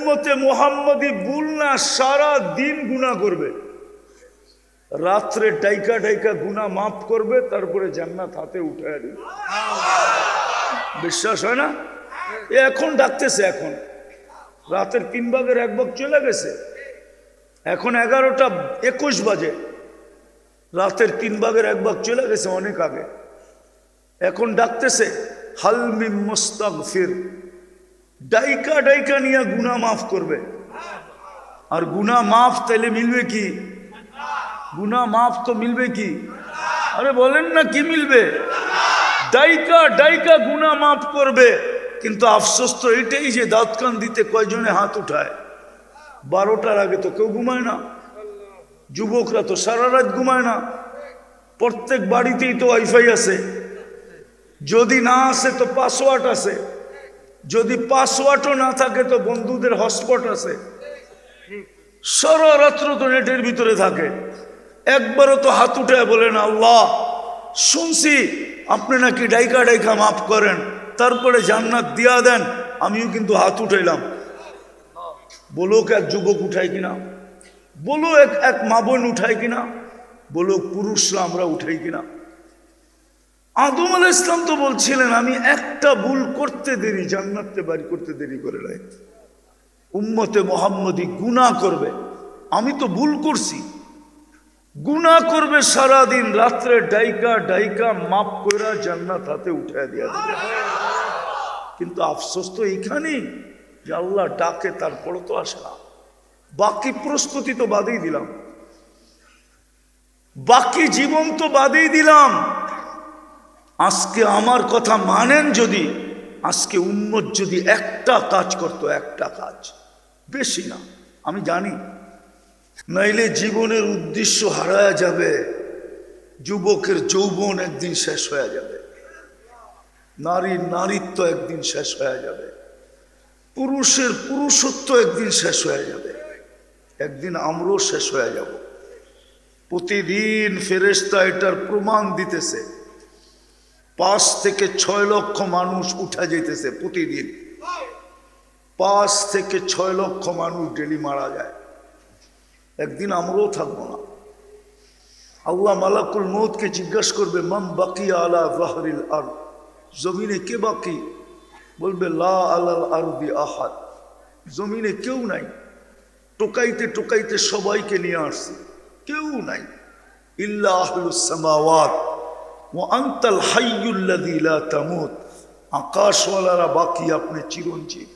উম্মতে মুহাম্মদী ভুল না, সারা দিন গুনাহ করবে, রাত্রে ডাইকা ডাইকা গুনাহ মাফ করবে, তারপরে জান্নাত হাতে উঠায় দিবে। বিশ্বাস হয় না? এখন ডাকতেছে, এখন রাতের 1/3 চলে গেছে, এখন 11:21 বাজে, রাতের 1/3 চলে গেছে অনেক আগে। এখন ডাকতেছে হাল মিন মুস্তাগফির, ডাইকা ডাইকা নিয়ে গুনাহ মাফ করবে। আর গুনাহ মাফ তাইলে মিলবে কি? গুনাহ মাফ তো মিলবে কি? আরে বলেন না, কি মিলবে? ডাইকা ডাইকা গুনাহ মাফ করবে। কিন্তু আফসোস তো এটাই যে দাঁত কান দিতে কয়জনে হাত উঠায়? 12টার আগে তো কেউ ঘুমায় না, যুবকরা তো সারা রাত ঘুমায় না। প্রত্যেক বাড়িতেই তো ওয়াইফাই আছে, যদি না আসে তো পাসওয়ার্ড আছে, যদি পাসওয়ার্ডও না থাকে তো বন্ধুদের হটস্পট আছে। সারা রাত্র তো নেটের ভিতরে থাকে, একবারও তো হাত উঠে বলে না আল্লাহ শুনছি আপনি নাকি ডাইকা ডাইকা মাফ করেন, তারপরে জান্নাত দিয়া দেন, আমিও কিন্তু হাত উঠাইলাম। বলো এক যুবক উঠায় কিনা? বলো এক মা বোন উঠায় কিনা? বলো পুরুষরা আমরা উঠাই কিনা? আদম আলাইহিস সালাম তো বলছিলেন আমি একটা ভুল করতে দেরি জান্নাতে বাড়ি করতে দেরি করে নাই। উম্মতে মুহাম্মদী গুনাহ করবে, আমি তো ভুল করছি, গুনাহ করবে সারাদিন, রাত্রে ডাইকা ডাইকা মাফ কইরা জান্নাত হাতে উঠায় দিয়া দিবে। কিন্তু আফসোস তো এইখানেই যে আল্লাহ ডাকে তারপরও তো আসে না। বাকি প্রস্তুতি তো বাদেই দিলাম, বাকি জীবন তো বাদেই দিলাম। আজকে আমার কথা মানেন যদি, আজকে উম্মত যদি একটা কাজ করতো, একটা কাজ, বেশি না, আমি জানি, নাইলে জীবনের উদ্দেশ্য হারায়া যাবে, যুবকের যৌবন একদিন শেষ হয়ে যাবে, নারীর নারীত্ব একদিন শেষ হয়ে যাবে, পুরুষের পুরুষত্ব একদিন শেষ হয়ে যাবে, একদিন আমরাও শেষ হয়ে যাব। প্রতিদিন ফেরেশতা এটার প্রমাণ দিতেছে, 5 থেকে 6 লক্ষ মানুষ উঠা যেতেছে প্রতিদিন, 5 থেকে 6 লক্ষ মানুষ ডেলি মারা যায়, একদিন আমরাও থাকবো না। আল্লাহ মালাকুল মউতকে জিজ্ঞাসা করবে মান বাকিয়া আলা যাহরিল আরদ, জমিনে কে বাকি? বলবে লা আলাল আরদি আহাদ, জমিনে কেউ নাই। টোকাইতে টোকাইতে সবাইকে নিয়ে আসছে, কেউ নাই। ইল্লা আহলুস সামাওয়াত ওয়া আনতাল হাইয়ুল্লাযী লা তামুত, আকাশওয়ালারা বাকি, আপনি চিরঞ্জীব।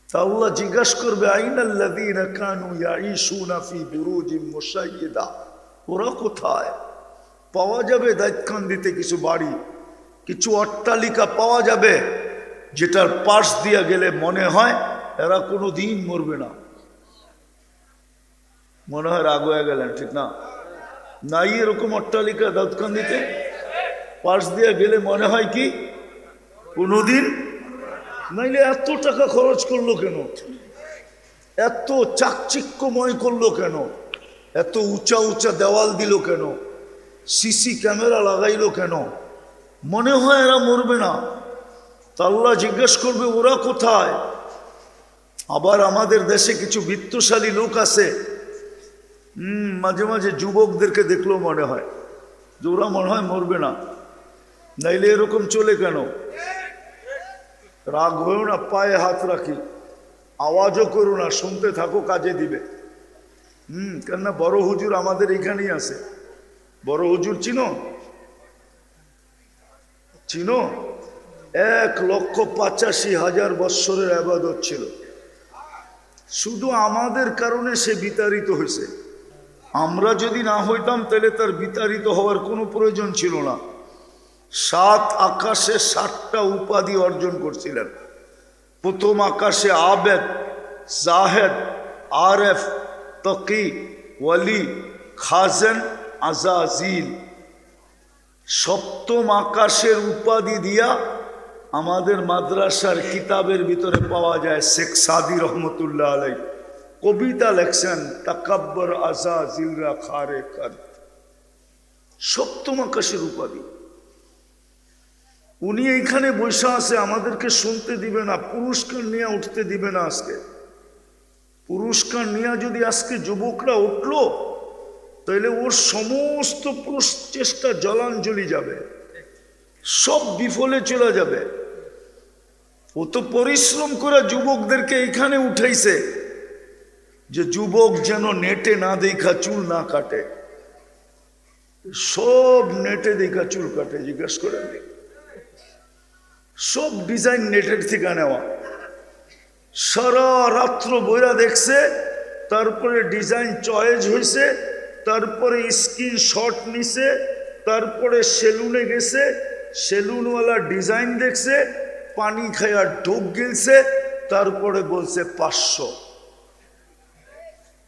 তা আল্লাহ জিজ্ঞাসা করবে আইনাল্লাযীনা কানু ইয়াঈশুনা ফি বুরুজিম মুশাইয়্যিদা, ওরা কোথায়? পাওয়া যাবে দায়িত্বখান দিতে কিছু বাড়ি, কিছু অট্টালিকা পাওয়া যাবে, যেটার পাশ দিয়া গেলে মনে হয় এরা কোনো দিন মরবে না, মনে হয় রাগ হয়ে গেলেন, ঠিক না? নাই এরকম অট্টালিকা দাউদখান দিতে, পাশ দিয়া গেলে মনে হয় কি কোনোদিন, নাইলে এত টাকা খরচ করলো কেন? এত চাকচিক্যময় করলো কেন? এত উঁচা উঁচা দেওয়াল দিল কেন? সিসি ক্যামেরা লাগাইলো কেন? মনে হয় এরা মরবে না। তা আল্লাহ জিজ্ঞেস করবে ওরা কোথায়? আবার আমাদের দেশে কিছু বিত্তশালী লোক আছে, মাঝে মাঝে যুবকদেরকে দেখলেও মনে হয় যে ওরা মনে হয় মরবে না, নাইলে এরকম চলে কেন? রাগ হয়েও না, পায়ে হাত রাখি, আওয়াজও করো না, শুনতে থাকো, কাজে দিবে। কেননা বড় হুজুর আমাদের এখানেই আছে। বড় হুজুর চিনো? চিনো? 1,85,000 বৎসরের ইবাদত ছিল, শুধু আমাদের কারণে সে বিতাড়িত হয়েছে। আমরা যদি না হইতাম তাহলে তার বিতাড়িত হওয়ার কোনো প্রয়োজন ছিল না। 7 আকাশে 7টা উপাধি অর্জন করছিলেন। প্রথম আকাশে আবেদ, জাহেদ, আরেফ, তকি, ওয়ালি, খাজেন, আজাজিল। সপ্তম আকাশের উপাধি দিয়া আমাদের মাদ্রাসার কিতাবের ভিতরে পাওয়া যায়। শেখ সাদি রহমতুল্লাহ আলাই কবিতা লেখছেন, তাকাব্বর আজাজিলরা খারে কর, সপ্তম আকাশের উপাধি। উনি এইখানে বসে আছে, আমাদেরকে শুনতে দিবে না, পুরস্কার নিয়ে উঠতে দিবে না। আজকে পুরস্কার নিয়ে যদি আজকে যুবকরা উঠলো, তাহলে ওর সমস্ত প্রচেষ্টা জলাঞ্জলি যাবে, সব বিফলে চলে যাবে। ও তো পরিশ্রম করে যুবকদেরকে এখানে উঠাইছে যে যুবক যেন নেটে না দেখা চুল না কাটে। সব নেটে দেখা চুল কাটে, জিজ্ঞেস করে সব ডিজাইন নেটের থেকে নেওয়া। সারা রাত্র বইরা দেখছে, তারপরে ডিজাইন চয়েস হয়েছে, তারপরে স্ক্রিনশট নিছে, তারপরে সেলুনে গেছে, সেলুনওয়ালা ডিজাইন দেখছে, পানি খাইয়া ঢোক গিলছে, তারপরে বলছে 500।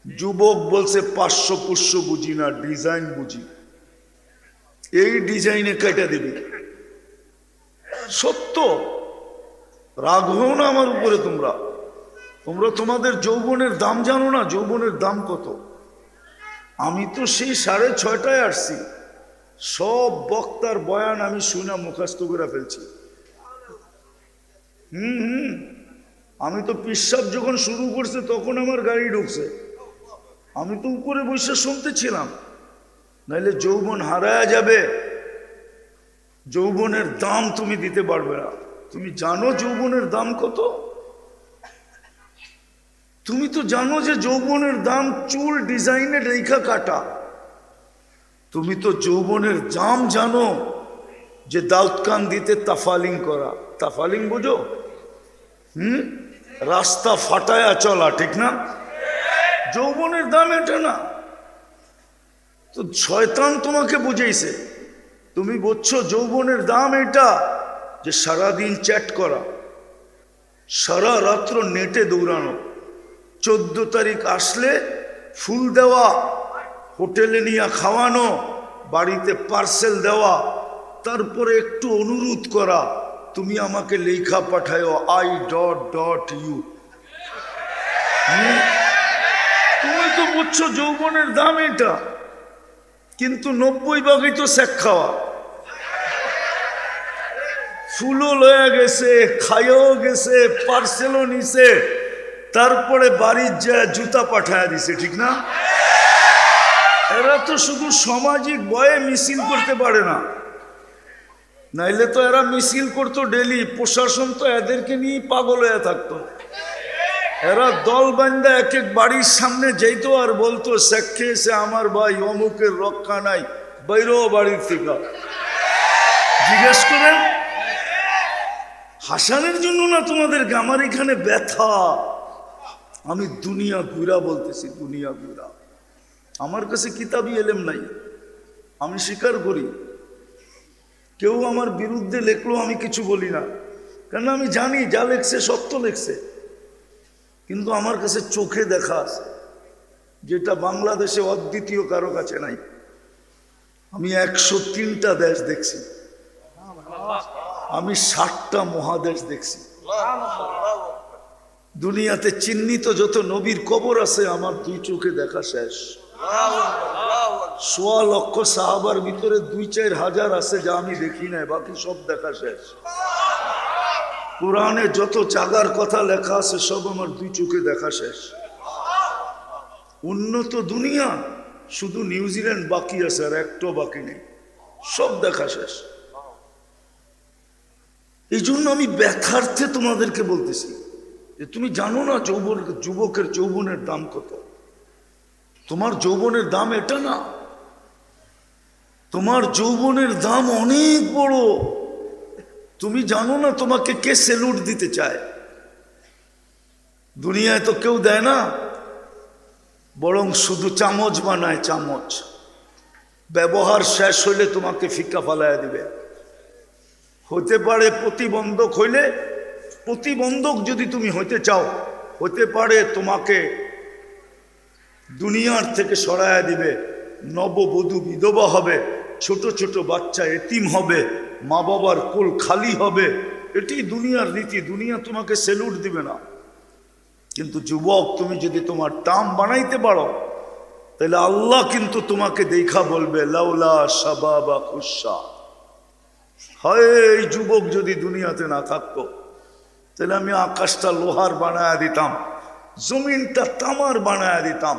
যুবক বলছে 500 পুষ্য বুঝি না, ডিজাইন বুঝি, এই ডিজাইনে কেটে দিবি। সত্য, রাগ হও না আমার উপরে। তোমরা তোমাদের যৌবনের দাম জানো না? যৌবনের দাম কত? আমি তো সেই 6:30টায় আসছি, সব বক্তার বয়ান আমি শুনে মুখস্থ করে ফেলছি। আমি তো পিশাব যখন শুরু করছে তখন আমার গাড়ি ঢুকছে, আমি তো উপরে বসে শুনতেছিলাম। নাইলে যৌবন হারায়া যাবে, যৌবনের দাম তুমি দিতে পারবে না। তুমি জানো যৌবনের দাম কত? তুমি তো জানো যে যৌবনের দাম চুল ডিজাইনের রেখা কাটা। তুমি তো যৌবনের দাম জানো যে দাউদ কান দিতে তাফালিং করা। তাফালিং বুঝো? রাস্তা ফাটায়া চলা, ঠিক না? যৌবনের দাম এটা না তো, শয়তান তোমাকে বুঝাইছে। তুমি বুঝছো যৌবনের দাম এটা যে সারাদিন চ্যাট করা, সারা রাত্র নেটে দৌড়ানো, 14 তারিখ আসলে ফুল দেওয়া, হোটেলে নিয়ে খাওয়ানো, বাড়িতে পার্সেল দেওয়া, তারপরে একটু অনুরোধ করা, তুমি আমাকে লেখা পাঠাও I.U। তুমি তো বুঝছো যৌবনের দাম এটা, কিন্তু 90 ভাগই তো শেখ খাওয়া। ফুলও লয়ে গেছে, খাইও গেছে, পার্সেলও নিছে, তারপরে বাড়ির যা জুতা পাঠায় দিছে, ঠিক না? এরা তো শুধু সামাজিক ভয়ে মিছিল করতে পারে না, নাইলে তো এরা মিছিল করতো ডেলি। প্রশাসন তো এদেরকে নিয়ে পাগল হয়ে থাকতো। এরা দল বান্ধা এক এক বাড়ির সামনে যেত আর বলতো, শেখ খেয়েছে আমার ভাই, অমুকের রক্ষা নাই, বাইরো বাড়ির থেকে। জিজ্ঞেস করেন, হাসানের জন্য না তোমাদেরকে, আমার এখানে ব্যথা। আমি দুনিয়া ঘুরা বলতেছি, দুনিয়া ঘুরা। আমার কাছে কিতাবি এলেম নাই, আমি স্বীকার করি। কেউ আমার বিরুদ্ধে লেখলো আমি কিছু বলি না, কেন আমি জানি যা লেখছে সত্য লেখছে। কিন্তু আমার কাছে চোখে দেখা আছে, যেটা বাংলাদেশে অদ্বিতীয় কারো কাছে নাই। আমি 103টা দেশ দেখছি, আমি 60টা মহাদেশ দেখছি। দুনিয়াতে চিহ্নিত যত নবীর কবর আছে আমার 2 চোখে দেখা শেষ। 1.25 লক্ষ সাহাবার ভিতরে 2-4 হাজার আছে যা আমি দেখি নাই, বাকি সব দেখা শেষ। কোরআনে যত চাগার কথা লেখা আছে সব আমার 2 চোখে দেখা শেষ। উন্নত দুনিয়া শুধু নিউজিল্যান্ড বাকি আছে, আর একটাও বাকি নেই, সব দেখা শেষ। এই জন্য আমি ব্যথার্থে তোমাদেরকে বলতেছি যে তুমি জানো না যুবকের যৌবনের দাম কত। তোমার যৌবনের দাম এটা না, তোমার যৌবনের দাম অনেক বড়। তুমি জানো না তোমাকে কে সেলুট দিতে চায়। দুনিয়ায় তো কেউ দেয় না, বরং শুধু চামচ বানায়, চামচ। ব্যবহার শেষ হইলে তোমাকে ফিক্কা ফালাইয়া দিবে। হতে পারে প্রতিবন্ধক হইলে, প্রতিবন্ধক যদি তুমি হইতে চাও, হতে পারে তোমাকে দুনিয়ার থেকে সরাইয়া দিবে। নববধূ বিধবা হবে, ছোট ছোট বাচ্চা এতিম হবে, মা বাবার কোল খালি হবে। এটি দুনিয়ার রীতি, দুনিয়া তোমাকে সেলুট দিবে না। কিন্তু যুবক, তুমি যদি তোমার দাম বানাইতে পারো, তাহলে আল্লাহ কিন্তু তোমাকে দেখা বলবে, লাউলা শাবাবা খুশা। হয় এই যুবক যদি দুনিয়াতে না থাকতো, তাহলে আমি আকাশটা লোহার বানায়া দিতাম, জমিনটা তামার বানায় দিতাম।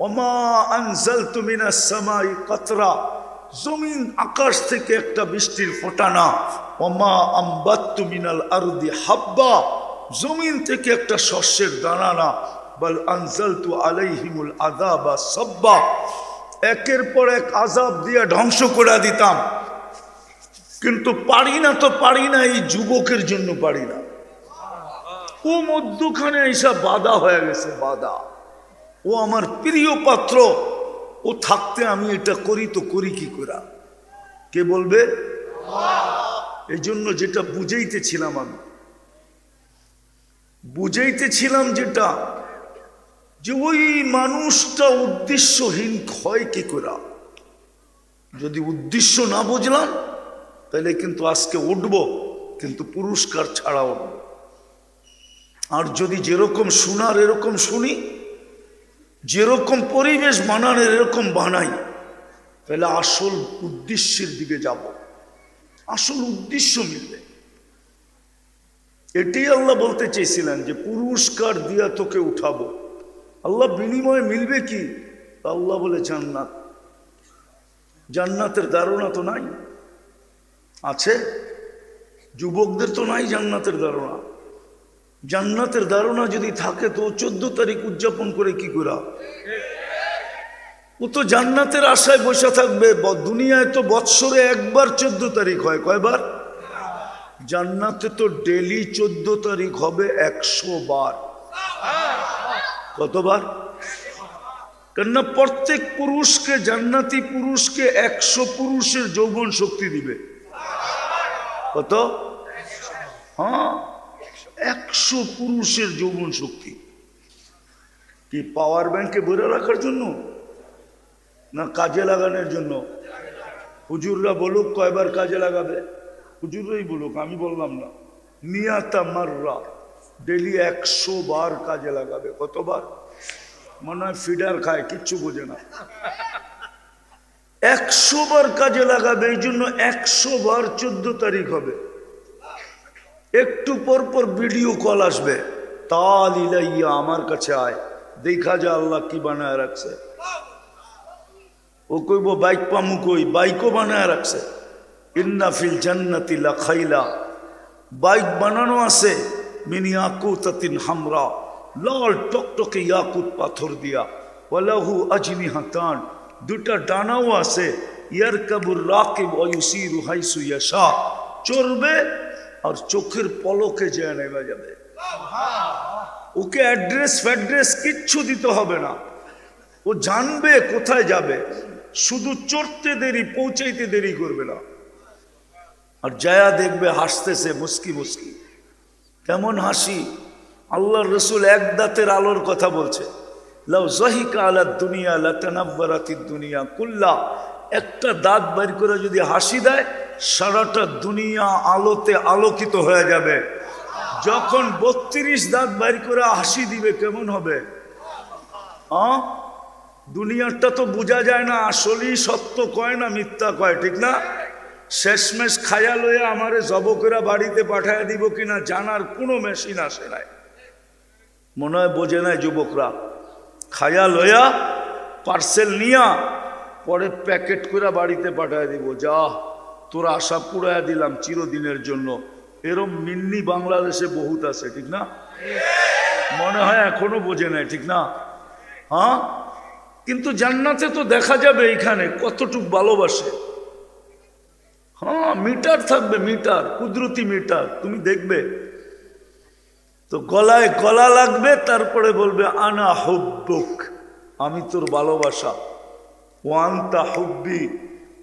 ওমা আনজালতু মিনাস সামাই কাতরা, জমিন আকাশ থেকে একটা বৃষ্টির ফোঁটা না। ওমা আম্বাত্তু মিনাল আরদি হাব্বা, জমিন থেকে একটা শস্যের দানা না। বল আনজালতু আলাইহিমুল আযাবা সাব্বা, একের পর এক আযাব দিয়ে ধ্বংস করে দিতাম। কিন্তু পারি না তো পারি না, এই যুবকের জন্য পারি না। ও মধ্যখানে এইসব বাধা হয়ে গেছে, বাধা। ও আমার প্রিয় পাত্র, ও থাকতে আমি এটা করি তো করি কি করে? কে বলবে? এই জন্য যেটা বুঝাইতেছিলাম, আমি বুঝাইতেছিলাম যেটা, যে ওই মানুষটা উদ্দেশ্যহীন হয় কি করে? যদি উদ্দেশ্য না বুঝলাম তাহলে কিন্তু আজকে উঠব, কিন্তু পুরস্কার ছাড়া উঠব। আর যদি যেরকম শোনার এরকম শুনি, যেরকম পরিবেশ বানানোর এরকম বানাই, তাহলে আসল উদ্দেশ্যের দিকে যাব, আসল উদ্দেশ্য মিলবে। এটাই আল্লাহ বলতে চেয়েছিলেন যে পুরস্কার দিয়া তোকে উঠাবো। আল্লাহ বিনিময়ে মিলবে কি? আল্লাহ বলে জান্নাত। জান্নাতের ধারণা তো নাই, আছে? যুবকদের তো নাই জান্নাতের ধারণা। জান্নাতের ধারণা যদি থাকে তো 14 তারিখ উদযাপন করে কি করা? ও তো জান্নাতের আশায় বসে থাকবে। দুনিয়ায় তো বৎসরে একবার 14 তারিখ হয়, কয়বার? জান্নাতে তো ডেলি 14 তারিখ হবে 100 বার। কতবার? কেননা প্রত্যেক পুরুষকে, জান্নাতি পুরুষকে 100 পুরুষের যৌবন শক্তি দিবে। কত? হ্যাঁ, 100 পুরুষের যৌবন শক্তি। কি পাওয়ার ব্যাংকে ভরে রাখার জন্য না কাজে লাগানোর জন্য? হুজুররা বলুক কয়বার কাজে লাগাবে, হুজুররাই বলুক, আমি বললাম না। নিয়াতা মাররা, ডেলি 100 বার কাজে লাগাবে। কতবার? মনে হয় ফিডার খায়, কিচ্ছু বোঝে না। 100 বার কাজে লাগাবে। এই জন্য 100 বার 14 তারিখ হবে। একটু পর পর ভিডিও কল আসবে, তাল ইলাইয়া, আমার কাছে আয়, দেখা যা আল্লাহ কি বানায় রাখছে। ও কইব বাইক পামু, কই বাইকও বানায় রাখছে। ইন্না ফিল জান্নাতি লাখাইলা, বাইক বানানো আছে মিন ইয়াকুতাতিন হামরা, লাল টকটকে ইয়াকুত পাথর দিয়া। ওয়ালাহু আজনিহাতান, দুটা ডানাও আছে। ইয়ারকাবুর রাকিব ওয়া ইউসিরু হাইসু ইয়াশা, চড়বে আর চোখের পলকে যেয়ে নেমে যাবে। ওকে অ্যাড্রেস ফ্যাড্রেস কিচ্ছু দিতে হবে না, ও জানবে কোথায় যাবে। শুধু চড়তে দেরি, পৌঁছাইতে দেরি করবে না। আর যায়া দেখবে হাসতেছে মুস্কি মুস্কি। কেমন হাসি! আল্লাহর রসুল এক দাঁতের আলোর কথা বলছে। লাউ যাহিকা আলা দুনিয়া লাতানাব্বারাতিদ দুনিয়া কুল্লা, একটা দাঁত বের করে যদি হাসি দেয়, সারাটা দুনিয়া আলোতে আলোকিত হয়ে যাবে। যখন 32 দাঁত বের করে হাসি দিবে কেমন হবে? দুনিয়াটা তো বোঝা যায় না, আসলেই সত্য কয় না মিথ্যা কয়, ঠিক না? শেষমেশ খায়া লইয়া আমারে জবকেরা বাড়িতে পাঠায় দিব কিনা জানার কোনো মেশিন আসে নাই। মনে হয় বোঝে নাই যুবকরা। খায়া লইয়া পার্সেল নিয়া পরে প্যাকেট করে বাড়িতে পাঠায় দিব, যা তোরা আশা পুরাইয়া দিলাম চিরদিনের জন্য। এরম মিন্নি বাংলাদেশে বহুত আছে, ঠিক না? মনে হয় এখনো বোঝে নাই, ঠিক না? হ্যাঁ, কিন্তু জান্নাতে তো দেখা যাবে এইখানে কতটুক ভালোবাসে। হ্যাঁ, মিটার থাকবে, মিটার, কুদরতি মিটার, তুমি দেখবে। তো গলায় গলা লাগবে, তারপরে বলবে আনা হুব্বুক, আমি তোর ভালোবাসা। ওয়ান্তা হুব্বি,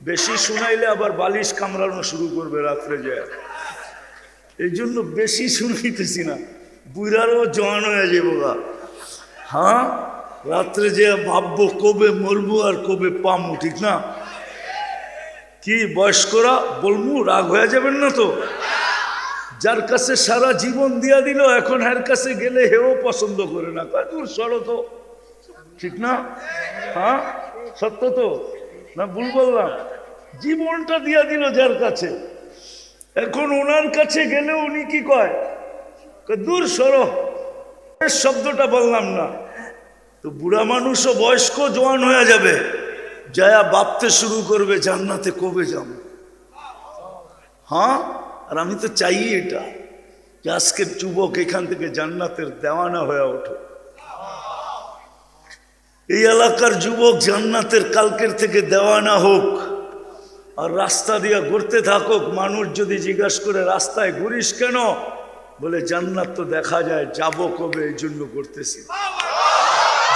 বেশি শুনাইলে আবার বালিশ কামড়ানো শুরু করবে রাত্রে যায়। এই জন্য বেশি শুনাইতেছি না, বুড়ারও জোয়ান হয়ে যাবো গা। হ্যাঁ, রাত্রে যে ভাববো কবে মরবো আর কবে পামু, ঠিক না? কি বয়স্করা বলবো, রাগ হয়ে যাবেন না তো? যার কাছে সারা জীবন দিয়া দিল, এখন এর কাছে গেলে হেও পছন্দ করে না, কয় দূর সরো তো, ঠিক না? হ্যাঁ, সত্য তো না? ভুল বললাম? জীবনটা দিয়া দিল যার কাছে, এখন ওনার কাছে গেলে উনি কি কয়? দূর সরো, শব্দটা বললাম না তো বুড়া মানুষও বয়স্ক জওয়ান হয়ে যাবে, যায়া ভাবতে শুরু করবে জান্নাতে কবে যাব। হ্যাঁ, আর আমি তো চাই এটা যে আজকের যুবক এখান থেকে জান্নাতের দেওয়ানা হয়ে ওঠে। এই এলাকার যুবক জান্নাতের কালকের থেকে দেওয়ানা হোক, আর রাস্তা দিয়ে ঘুরতে থাকুক। মানুষ যদি জিজ্ঞাসা করে রাস্তায় ঘুরিস কেন, বলে জান্নাত তো দেখা যায়, যাব কবে এই জন্য করতেছি।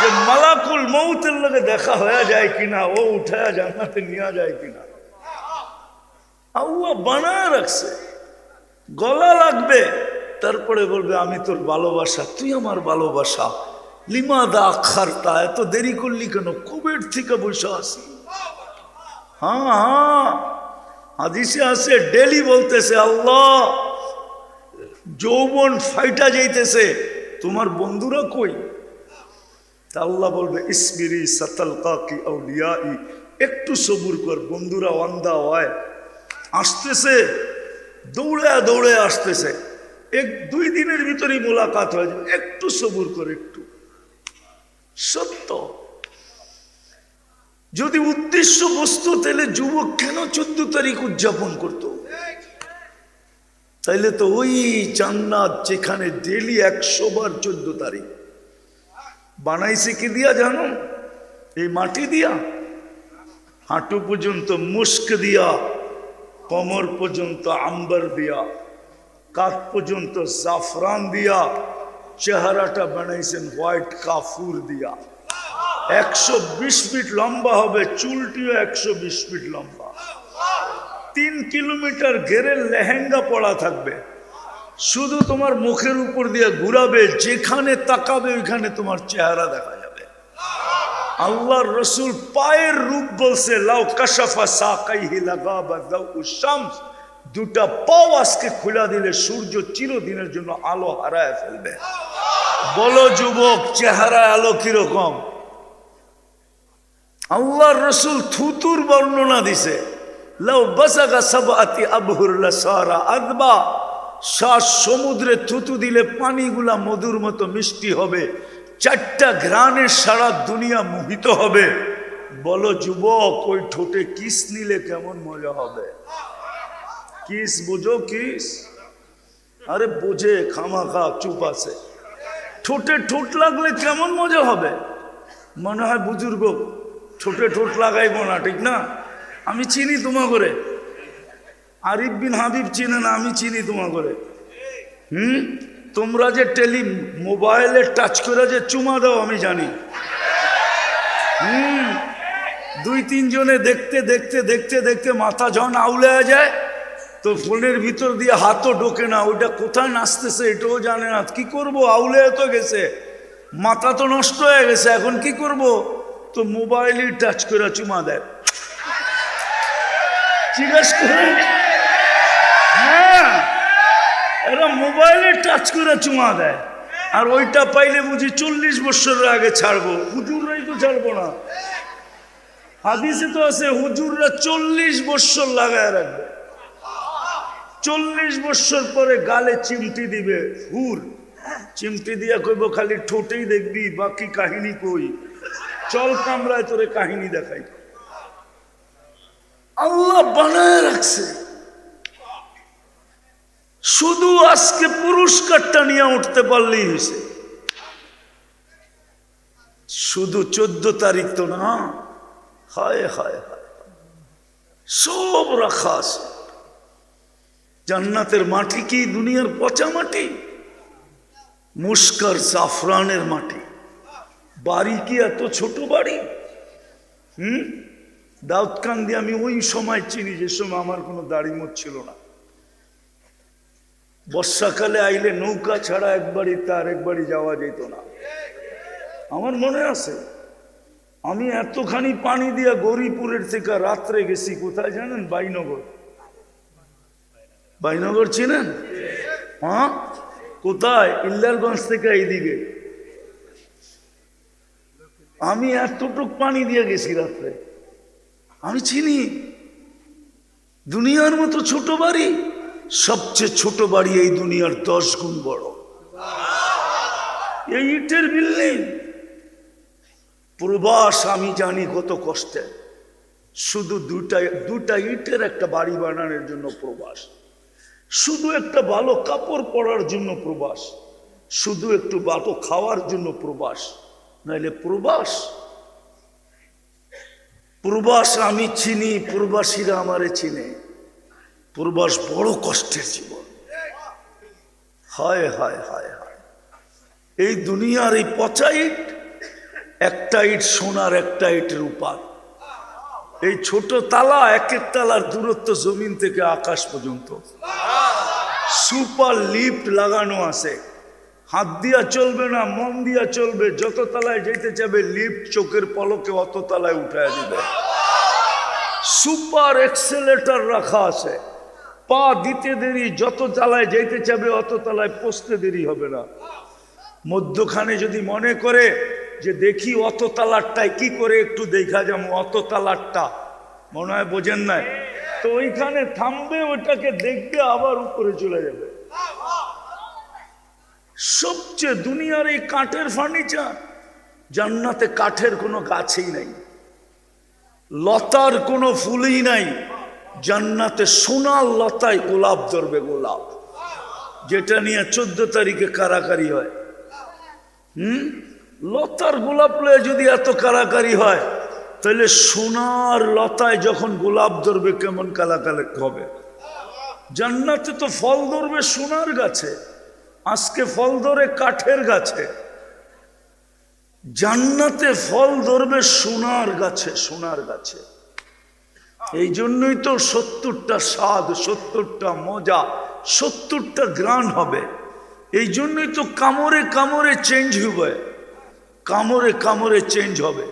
যে মালাকুল মউতের লগে দেখা হয়ে যায় কিনা, ও উঠায়া জান্নাতে নিয়ে যায় কিনা, আল্লাহ বানায় রাখছে। গলা লাগবে, তারপরে বলবে আমি তোর ভালোবাসা, তুই আমার ভালোবাসা। লিমাদা আখারতা, এত দেরি করলি কেন, কবের থেকে বসে আসি। হ্যাঁ হ্যাঁ, হাদিসে আছে, ডেলি বলতেছে আল্লাহ যৌবন ফাইটা যাইতেছে, তোমার বন্ধুরা কই? তা আল্লাহ বলবে ইসবিরি সাতালকাকি আউলিয়াই, একটু সবুর কর, বন্ধুরা ওয়ান্দা হয় আসতেছে, দৌড়ে দৌড়ে আসতেছে, 1-2 দিনের ভিতরেই মোলাকাত হয়ে যাবে, একটু সবুর কর, একটু। সত্য যদি উদ্দেশ্য বস্তু, তাহলে যুবক কেন 14 তারিখ উদযাপন করত? তাইলে তো ওই জান্নাত যেখানে ডেলি 100 বার 14 তারিখ বানাইছে কি দিয়া জানো? এই মাটি দিয়া, হাঁটু পর্যন্ত মুস্ক দিয়া, কোমর পর্যন্ত আম্বার দিয়া, কাঁধ পর্যন্ত জাফরান দিয়া, চেহারাটা বানাইছেন হোয়াইট কাফুর দিয়া। 120 ফিট লম্বা হবে, চুলটিও 120 ফিট লম্বা। 3 কিলোমিটার ঘেরের লেহেঙ্গা পড়া থাকবে, শুধু তোমার মুখের উপর দিয়ে ঘুরাবে, যেখানে তাকাবে ওইখানে তোমার চেহারা দেখা যাবে। আল্লাহর রসুল পায়ের রূপ বলছে, লাউ কাশাফা সাকাইহি লাগাবা দাউস শামস, 2টা পাও আজকে খুলে দিলে সূর্য চিরদিনের জন্য আলো হারায় ফেলবে। বলো যুবক, চেহারা আলো কিরকম? আল্লাহর রসুল থুতুর বর্ণনা দিছে, লাউ বাসাগা সাবআতি আবহুর লাসারা আদবা, 7 সমুদ্রে থুতু দিলে পানিগুলা মধুর মতো মিষ্টি হবে, 4টা ঘ্রাণে সারা দুনিয়া মোহিত হবে। বলো যুবক, ওই ঠোঁটে কিস নিলে কেমন মজা হবে? কিস বুঝো? কিস আরে বোঝে, খামাখা চুপ আছে। ঠোঁটে ঠোঁট লাগলে কেমন মজা হবে? মনে হয় বুজুর্গ ঠোঁটে ঠোঁট লাগাইব না, ঠিক না? আমি চিনি তোমা করে, আরিফ বিন হাবিব চিনে না, আমি চিনি তোমা করে। তোমরা যে মোবাইলে টাচ করে যে চুমা দাও আমি জানি। 2-3 জনে দেখতে দেখতে দেখতে দেখতে মাথা যখন আউলে যায়, তো ফোনের ভিতর দিয়ে হাতও ঢোকে না, ওইটা কোথায় নাচতেছে এটাও জানে না। কি করব, আউলে তো গেছে, মাথা তো নষ্ট হয়ে গেছে, এখন কি করব? তো মোবাইলে টাচ করে চুমা দেয়। জিজ্ঞাসা করেন, হ্যাঁ, এরা মোবাইলে টাচ করে চুমা দেয়, আর ওইটা পাইলে বুঝি 40 বছরের আগে ছাড়বো। হুজুররাই তো ছাড়বো না। হাদিসে তো আছে হুজুররা 40 বছর লাগায় রাখবে, 40 বছর পরে গালে চিমটি দিবে। হুর চিমটি দিয়া কইব খালি ঠোঁটেই দেখবি, বাকি কাহিনী কই? চল কামরায় তোরে কাহিনী দেখাই। আল্লাহ বানায় রাখছে, শুধু আজকে পুরস্কারটা নিয়ে উঠতে পারলেই হয়েছে। শুধু 14 তারিখ তো না, হায় হায় হায়, সব রাখা আছে। জান্নাতের মাটি কি দুনিয়ার পচা মাটি? মুস্কার জাফরানের মাটি। বাড়ি কি এত ছোট বাড়ি? দাউদকান্দি আমি ওই সময় চিনি, যে সময় আমার কোনো দাড়ি মোছ ছিল না। বর্ষাকালে আইলে নৌকা ছাড়া এক বাড়িতে আরেক বাড়ি যাওয়া যেত না। আমার মনে আছে, আমি এতখানি পানি দিয়া গৌরীপুরের থেকে রাত্রে গেছি কোথায় জানেন? বাইনগর। বাইনগর চিনেন? হ্যাঁ, কোথায়? ইল্লালগঞ্জ থেকে এইদিকে। আমি এতটুক পানি দিয়ে গেছি রাত্রে। আমি চিনি দুনিয়ার মতো ছোট বাড়ি, সবচেয়ে ছোট বাড়ি এই দুনিয়ার 10 গুণ বড়। এই ইটের বিল্ডিং। প্রবাস আমি জানি কত কষ্টে, শুধু দুটা ইটের একটা বাড়ি বানানোর জন্য প্রবাস, শুধু একটা ভালো কাপড় পরার জন্য প্রবাস, শুধু একটু ভালো খাওয়ার জন্য প্রবাস, নাইলে প্রবাস। প্রবাস আমি চিনি, প্রবাসীরা আমারে চিনে। প্রবাস বড় কষ্টের জীবন। হায় হায় হায় হায়, এই দুনিয়ার এই পচা ইট, একটা ইট সোনার, একটা ইট রূপার। এই ছোট তালা, এক এক তালার দূরত্ব জমিন থেকে আকাশ পর্যন্ত। সুপার লিফট লাগানো আছে, হাত দিয়া চলবে না, মন দিয়া চলবে। যত তলায় যেতে চাবে লিফট চোখের পলকে অত তলায় উঠায় দিবে। সুপার এক্সেলেটর রাখা আছে, পা দিতে দেরি, যত তলায় যেতে চাবে অত তলায় পৌঁছতে দেরি হবে না। মধ্যখানে যদি মনে করে যে দেখি অত তালারটায় কি করে একটু দেখা যাবো, অত তালারটা মনে হয় বোঝেন নাই, তো ওইখানে থামবে, ওইটাকে দেখবে, আবার উপরে চলে যাবে। সবচেয়ে দুনিয়ার এই কাঠের ফার্নিচার, জান্নাতে কাঠের কোনো গাছই নাই, লতার কোনো ফুলই নাই। জান্নাতে সোনার লতায় গোলাপ ধরবে, গোলাপ, যেটা নিয়ে 14 তারিখে কারাকারি হয়। লতার গোলাপ লয়ে যদি এত কারাকারি হয়, তাহলে সোনার লতায় যখন গোলাপ ধরবে কেমন কালাকালি হবে। জান্নাতে তো ফল ধরবে সোনার গাছে, আজকে ফল ধরে কাঠের গাছে। জান্নাতে ফল ধরবে সোনার গাছে, সোনার গাছে। এই জন্যই তো 70টা স্বাদ, 70টা মজা, 70টা গ্রান হবে। এই জন্যই তো কামড়ে কামড়ে চেঞ্জ হবে, কামড়ে কামড়ে চেঞ্জ হবে।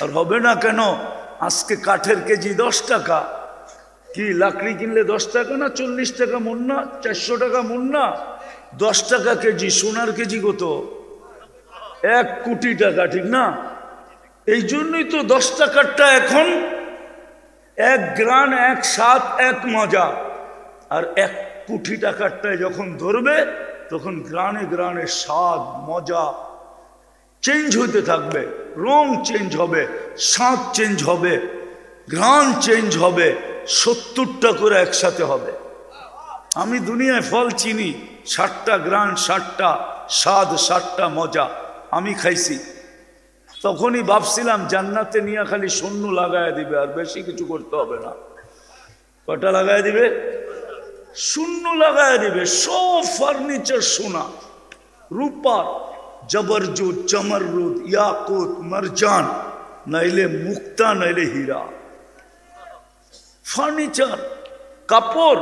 আর হবে না কেন? আজকে কাঠের কেজি 10 টাকা, কি লাকড়ি কিনলে 10 টাকা না 40 টাকা মন না, 400 টাকা মন না, 10 টাকা কেজি। সোনার কেজি কত? 1 কোটি টাকা, ঠিক না? এই জন্যই তো 10 টাকারটা এখন 1 গ্রান, 1 স্বাদ, 1 মজা। আর 1 কোটি টাকারটায় যখন ধরবে, তখন গ্রানে গ্রানে স্বাদ মজা চেঞ্জ হতে থাকবে। রং চেঞ্জ হবে, স্বাদ চেঞ্জ হবে, ঘ্রাণ চেঞ্জ হবে, 70টা করে একসাথে হবে। আমি দুনিয়ায় ফল চিনি, 60টা গ্রান, 60টা স্বাদ, 60টা মজা আমি খাইছি। তখনই ভাবছিলাম জান্নাতে নিয়ে খালি শূন্য লাগায় দিবে, আর বেশি কিছু করতে হবে না। কটা লাগায় দিবে? শূন্য লাগায় দিবে। সব ফার্নিচার সোনা, রূপার, জবরজুদ, চমরুদ, ইয়াকুত, মারজান, নাইলে মুক্তা, নাইলে হীরা। ফার্নিচার, কাপড়,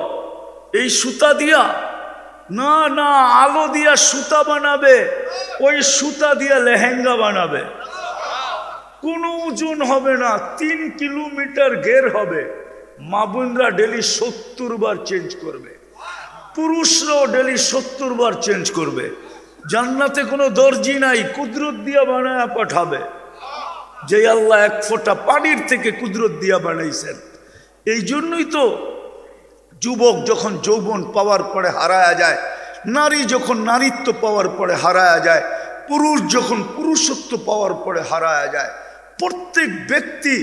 এই সুতা দিয়া না, না, আলো দিয়া সুতা বানাবে, ওই সুতা দিয়া লেহেঙ্গা বানাবে। কোনো ওজন হবে না, 3 কিলোমিটার ঘের হবে। মা বোনরা ডেলি 70 বার চেঞ্জ করবে, পুরুষরাও ডেলি 70 বার চেঞ্জ করবে। জান্নাতে কোনো দর্জি নাই, কুদরত দিয়া বানায় পাঠাবে। যে আল্লাহ 1 ফোঁটা পানির থেকে কুদরত দিয়া বানাইছেন। এই জন্যই তো যুবক যখন যৌবন পাওয়ার পরে হারায়া যায়, নারী যখন নারীত্ব পাওয়ার পরে হারায়া যায়, পুরুষ যখন পুরুষত্ব পাওয়ার পরে হারায়া যায়, প্রত্যেক ব্যক্তি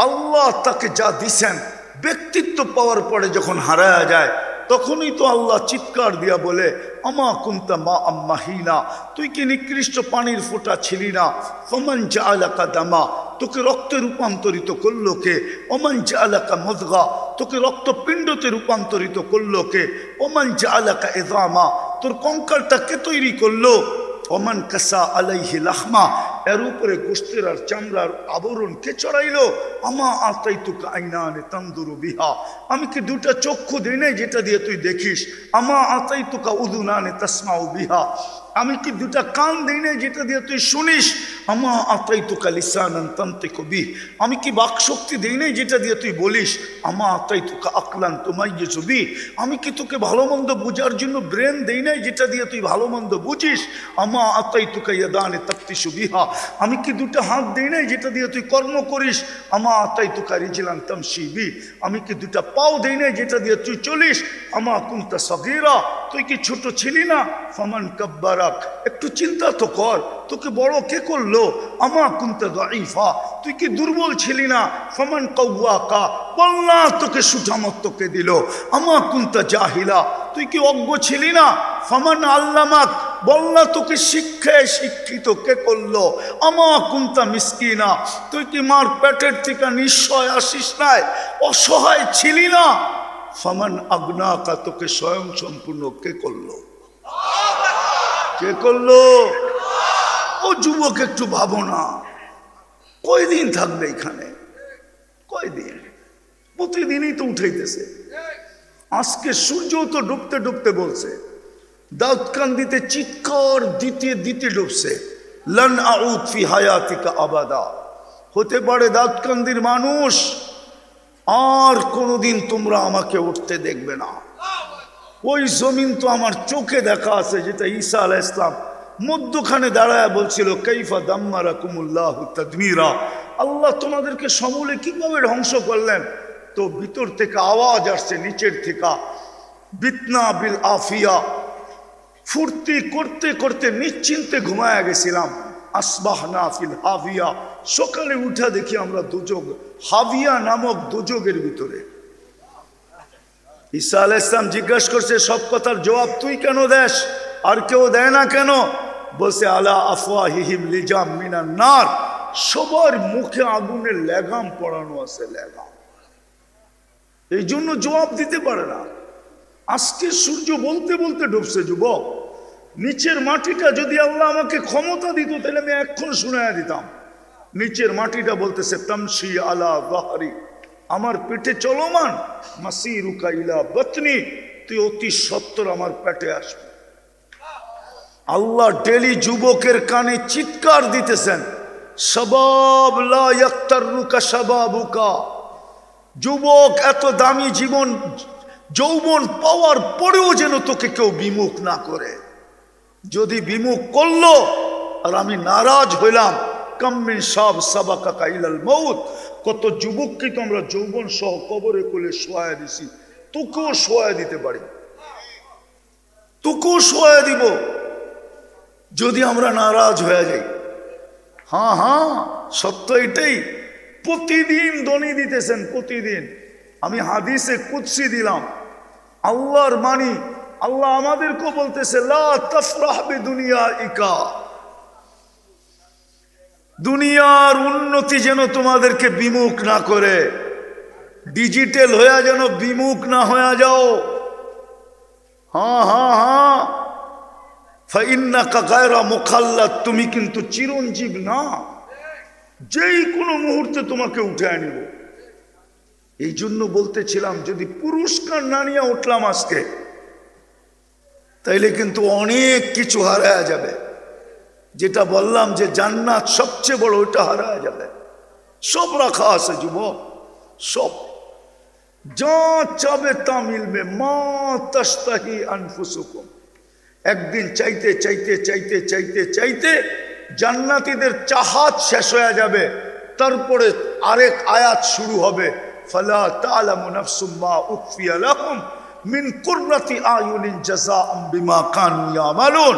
আল্লাহ তাকে যা দিছেন ব্যক্তিত্ব পাওয়ার পরে যখন হারায়া যায়, তখনই তো আল্লাহ চিৎকার দিয়া বলে, আমা কুনতা মা আম্মাহিনা, তুই কি নিকৃষ্ট পানির ফোঁটা ছিলি না? ফমান জাআলাকা দামা, তোকে রক্তে রূপান্তরিত করলো কে? ওমান জাআলাকা মুদগা, তোকে রক্তপিণ্ডতে রূপান্তরিত করলো কে? ওমান জাআলাকা ইযামা, তোর কঙ্কালটা কে তৈরি করলো? ওমান কাসা আলাইহি লাহমা, এর উপরে গোশতের আর চামড়ার আবরণ কে চড়াইলো? আমা আতাইতুকা আইনানে তানদুরু বিহা, আমি কি 2টা চক্ষু দিই নাই যেটা দিয়ে তুই দেখিস? আমা আতাইতুকা উযুনানে তাসমাউ বিহা, আমি কি 2টা কান দিই নাই যেটা দিয়ে তুই শুনিস? আমা আতাইতুকা লিসানান তানতিকু বিহ, আমি কি বাক শক্তি দিই নাই যেটা দিয়ে তুই বলিস? আমা আতাইতুকা আকলান তুমাইয়িজু বিহ, আমি কি তোকে ভালো মন্দ বোঝার জন্য ব্রেন দেই নাই যেটা দিয়ে তুই ভালো মন্দ বুঝিস? আমা আতাইতুকা ইয়াদানে তাফতিশু বিহা, আমি কি 2টা হাত দেই নাই যেটা দিয়ে তুই কর্ম করিস? আমা আতাইতুকা রিজলান তামশি বিহ, আমি কি 2টা পাও দেই নাই যেটা দিয়ে তুই চলিস? আমা কুনতা সগীরা, তুই কি ছোট ছিলি না? ফামান কাব্বারাক, একটু চিন্তা তো কর, তোকে বড় কে করলো? আমা কুনতা দাঈফা, তুই কি দুর্বল ছিলি না? ফামান কাওয়াকা, বল না তোকে সুঠামত কে দিল? আমা কুনতা জাহিলা, তুই কি অজ্ঞ ছিলি না? ফামান আল্লামাক, বল না তোকে শিক্ষায় শিক্ষিত কে করলো? আমা কুনতা মিসকিনা, তুই কি মার পেটের থেকে নিশ্চয় আসিস নাই? অসহায় ছিলি না? ফামান আগনাকা, তোকে স্বয়ং সম্পূর্ণ কে করলো? কে করলো? ও যুবক একটু ভাবো না, কয়দিন থাকবে এখানে? কয়দিন? প্রতিদিনই তো উঠাইতেছে। আজকে সূর্য তো ডুবতে ডুবতে বলছে, দাউদকান্দিতে চিৎকার দিতে দিতে ডুবছে, লান আউদ ফি হায়াতিকা আবাদা। হতে পারে দাউদকান্দির মানুষ আর কোনোদিন তোমরা আমাকে উঠতে দেখবে না। ওই জমিন তো আমার চোখে দেখা আছে, যেটা ঈসা আলাইহিস সালাম মধ্যখানে দাঁড়ায় বলছিল, কাইফা দাম্মারাকুমুল্লাহু তাদমীরা, আল্লাহ তোমাদেরকে সমূলে কিভাবে ধ্বংস করলেন। তো ভিতর থেকে আওয়াজ আসছে, নিচের থেকে, বিতনা বিল আফিয়া, ফুর্তি করতে করতে নিশ্চিন্তে ঘুমায়া গেছিলাম। আসবাহনা ফিল হাভিয়া, সকালে উঠা দেখি আমরা দুজক, হাভিয়া নামক দুজকের ভিতরে। ঈসা আলাইহিস সালাম জিজ্ঞাসা করছে, সব কথার জবাব তুই কেন দেস, আর কেউ দেয় না কেন? বলছে, আলা আফওয়াহিহিম লিজাম মিনান নার, সবার মুখে আগুনের লেগাম পড়ানো আছে, লেগাম। এই জন্য জবাব দিতে পারে না। আজকে সূর্য বলতে বলতে ডুবছে যুবক। নিচের মাটিটা যদি আল্লাহ আমাকে ক্ষমতা দিত, তাহলে আমি এক্ষণ শুনাইয়া দিতাম। নিচের মাটিটা বলতেছে, তামশি আলা যাহরি, আমার পেটে চলমান, মাসিরুকা ইলা বাতনি, তুই অতি সত্বর আমার পেটে আসবে। আল্লাহ ডেলি যুবকের কানে চিৎকার দিতেছেন, শাবাব লা ইয়াক্তারুকা শাবাবুকা, যুবক এত দামি জীবন যৌবন পাওয়ার পরেও যেন তোকে কেউ বিমুখ না করে। যদি বিমুখ করলো আর আমি নারাজ হইলাম, কাম্মিন সব সাবাকা কাইলাল মউত, কত যুবককে তো আমরা যৌবন সহ কবরে কোলে শোয়া দিছি, তোকেও শোয়া দিতে পারি, তোকেও শোয়া দিব যদি আমরা নারাজ হয়ে যাই। হ্যাঁ হ্যাঁ, সত্য এটাই। প্রতিদিন দনি দিতেছেন, প্রতিদিন। আমি হাদিসে কুদসি দিলাম, আল্লাহর মানি, আল্লাহ আমাদেরকেও বলতেছে, লা তাফরাহ বিদুনিয়াইকা, দুনিয়ার উন্নতি যেন তোমাদেরকে বিমুখ না করে, ডিজিটাল হয়ে যেন বিমুখ না হয়ে যাও। হ্যাঁ হ্যাঁ হ্যাঁ, ফাইন্নাকা গায়রা মুখাল্লাদ, তুমি কিন্তু চিরঞ্জীব না, যেই কোনো মুহূর্তে তোমাকে উঠে নিব। এই জন্য বলতেছিলাম, যদি পুরস্কার না নিয়ে উঠলাম আজকে, তাইলে কিন্তু অনেক কিছু হারায় যাবে। যেটা বললাম যে জান্নাত সবচেয়ে বড়, ওইটা হারায় যাবে। সব রাখা আছে যুবক, সব যা চাবে তা মিলবে। মা তাশতাহি আনফুসুকুম, একদিন চাইতে চাইতে চাইতে চাইতে চাইতে জান্নাতীদের চাহাত শেষ হয়ে যাবে। তারপরে আরেক আয়াত শুরু হবে, ফালা তা'লামু নাফসুম মা উখফিয়া লাহুম মিন কুররাতি আয়ুনিন জাযাআম বিমা কানু ইয়ামালুন।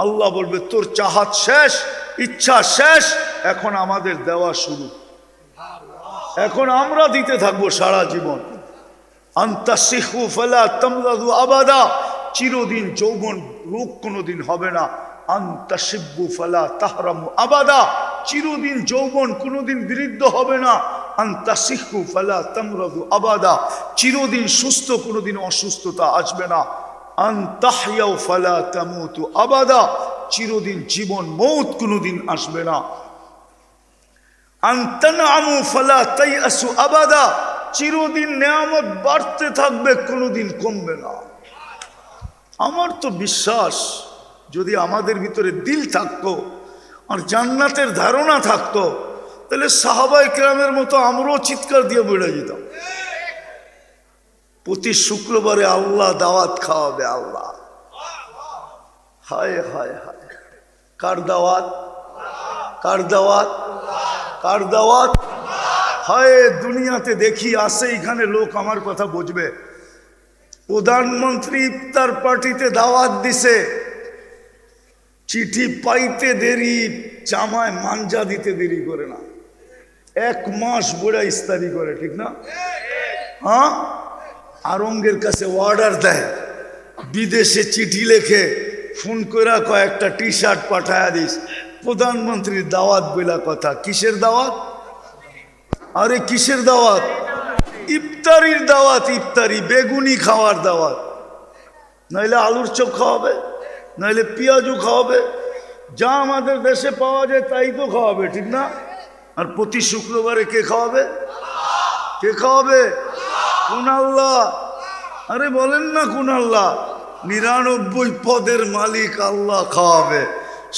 আল্লাহ বলবে, তোর চাহাত শেষ, ইচ্ছা শেষ, এখন আমাদের দেওয়া শুরু, এখন আমরা দিতে থাকবো সারা জীবন। আনতাসিহু ফালা তামরাদু আবাদা, চিরদিন যৌবন রোগ কোনোদিন হবে না। আনতাসিব্বু ফালা তাহরামু আবাদা, চিরদিন যৌবন কোনোদিন বিরুদ্ধ হবে না। আনতাসিহু ফালা তামরাদু আবাদা, চিরদিন সুস্থ, কোনোদিন অসুস্থতা আসবে না। আনতাহইয়াউ ফালা তামুতু আবাদা, চিরদিন জীবন মৌত কোনোদিন আসবে না। আনতানআমু ফালা তাইয়াসু আবাদা, চিরদিন নেয়ামত বাড়তে থাকবে, কোনোদিন কমবে না। আমার তো বিশ্বাস, যদি আমাদের ভিতরে দিল থাকতো আর জান্নাতের ধারণা থাকতো, তাহলে সাহাবায়ে কেরামের মতো আমরাও চিৎকার দিয়ে বেড়ে যেতাম। প্রতি শুক্রবারে আল্লাহ দাওয়াত খাওয়াবে, আল্লাহ। হায় হায় হায়, কার দাওয়াত, কার দাওয়াত, কার দাওয়াত? হায়, দুনিয়াতে দেখি আসে এখানে লোক আমার কথা বুঝবে, প্রধানমন্ত্রী ইফতার পার্টিতে দাওয়াত দিছে, চিঠি পাইতে দেরি, জামায় মাঞ্জা দিতে দেরি করে না, 1 মাস বুড়া ইস্তারি করে, ঠিক না? হ্যাঁ, আরঙ্গের কাছে অর্ডার দেয়, বিদেশে চিঠি লেখে, ফোন করে কয়েকটা টি শার্ট পাঠায়া দিস, প্রধানমন্ত্রীর দাওয়াত বলা কথা। কিসের দাওয়াত? আরে কিসের দাওয়াত? ইফতারির দাওয়াত, ইফতারি, বেগুনি খাওয়ার দাওয়াত। নইলে আলুর চপ খাওয়াবে, নইলে পেঁয়াজু খাওয়াবে, যা আমাদের দেশে পাওয়া যায় তাই তো খাওয়াবে, ঠিক না? আর প্রতি শুক্রবারে কে খাওয়াবে? কে খাওয়াবে? কোন আল্লাহ? আরে বলেন না কোন আল্লাহ? 99 পদের মালিক আল্লাহ খাওয়াবে।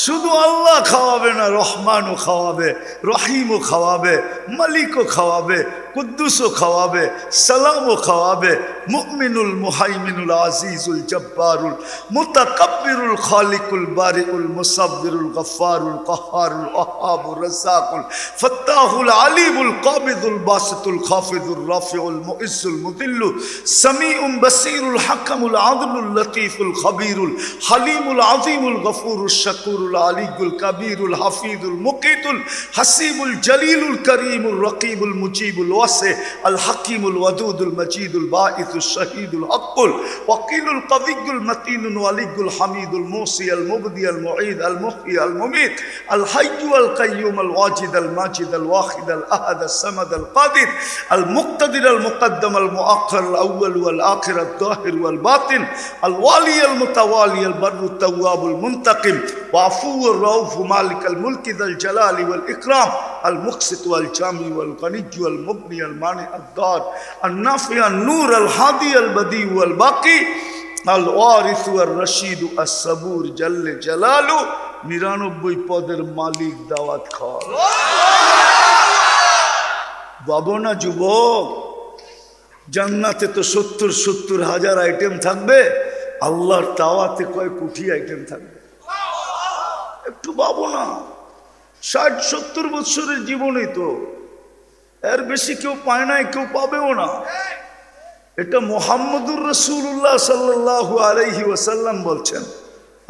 শুধু আল্লাহ খাওয়াবে না, রহমানও খাওয়াবে, রহিমও খাওয়াবে, মালিকও খাওয়াবে, কুদ্দুসও খাওয়াবে, সালামও খাওয়াবে, মুমিনুল মুহাইমিনুল আজিজুল জব্বারুল মুতাকাব্বিরুল খালিকুল বারিউল মুসাব্বিরুল গফফারুল কাহ্হারুল ওয়াহ্হাবুর রাজ্জাকুল ফাত্তাহুল আলিমুল কাবিদুল বাসিতুল খাফিদুর রাফিউল মুইজ্জুল মুদিল্লু সামিউম বাসীরুল হাকামুল আদলুল লতীফুল খবীরুল হালিমুল আযীমুল গফুরুশ শাকুরুল আলিয়ুল কবীরুল হাফিজুল মুকিতুল হাসিবুল জলিলুল করিমুল রকিবুল মুজিবুল ওয়াসি আল হাকিমুল ওয়াদুদুল মজিদুল বাঈসুল শহীদুল হকুল ওয়াকিলুল কবিয়ুল মতিনুল ওয়ালিয়ুল হামিদুল মুসি আল মুবদি আল মুঈদ আল মুহয়ি আল মুমীত আল হাইয়্যু আল কাইয়্যুম আল ওয়াজিদ আল মাজিদ আল ওয়াহিদ আল আহাদ আল সামাদ আল কাদির আল মুক্তাদির আল মুকদ্দম আল মুআখ্খার আল আউয়াল ওয়াল আখির আল যাহির ওয়াল বাতিন আল ওয়ালি আল মুতাওয়ালি আল বাররুত তাওয়াবুল মুনতাকিম وعفو الرؤوف مالك الملك ذا الجلال والإكرام المقسط والجامي والغني والمغني المانع الضار النافع النور الهادي البديع والباقي الوارث والرشيد الصبور جل جلاله 99 পদের মালিক দাওয়াত খাওয়াবে। বাবু না যুবক, জান্নাতে তো 70 হাজার আইটেম থাকবে, আল্লাহর দাওয়াতে কয় কোটি আইটেম থাকবে। একটু ভাবো না, 60-70 বছরের জীবনই তো, এর বেশি কেউ পায় নাই, কেউ পাবেও না। এটা মুহাম্মদুর রাসূলুল্লাহ সাল্লাল্লাহু আলাইহি ওয়াসাল্লাম বলছেন,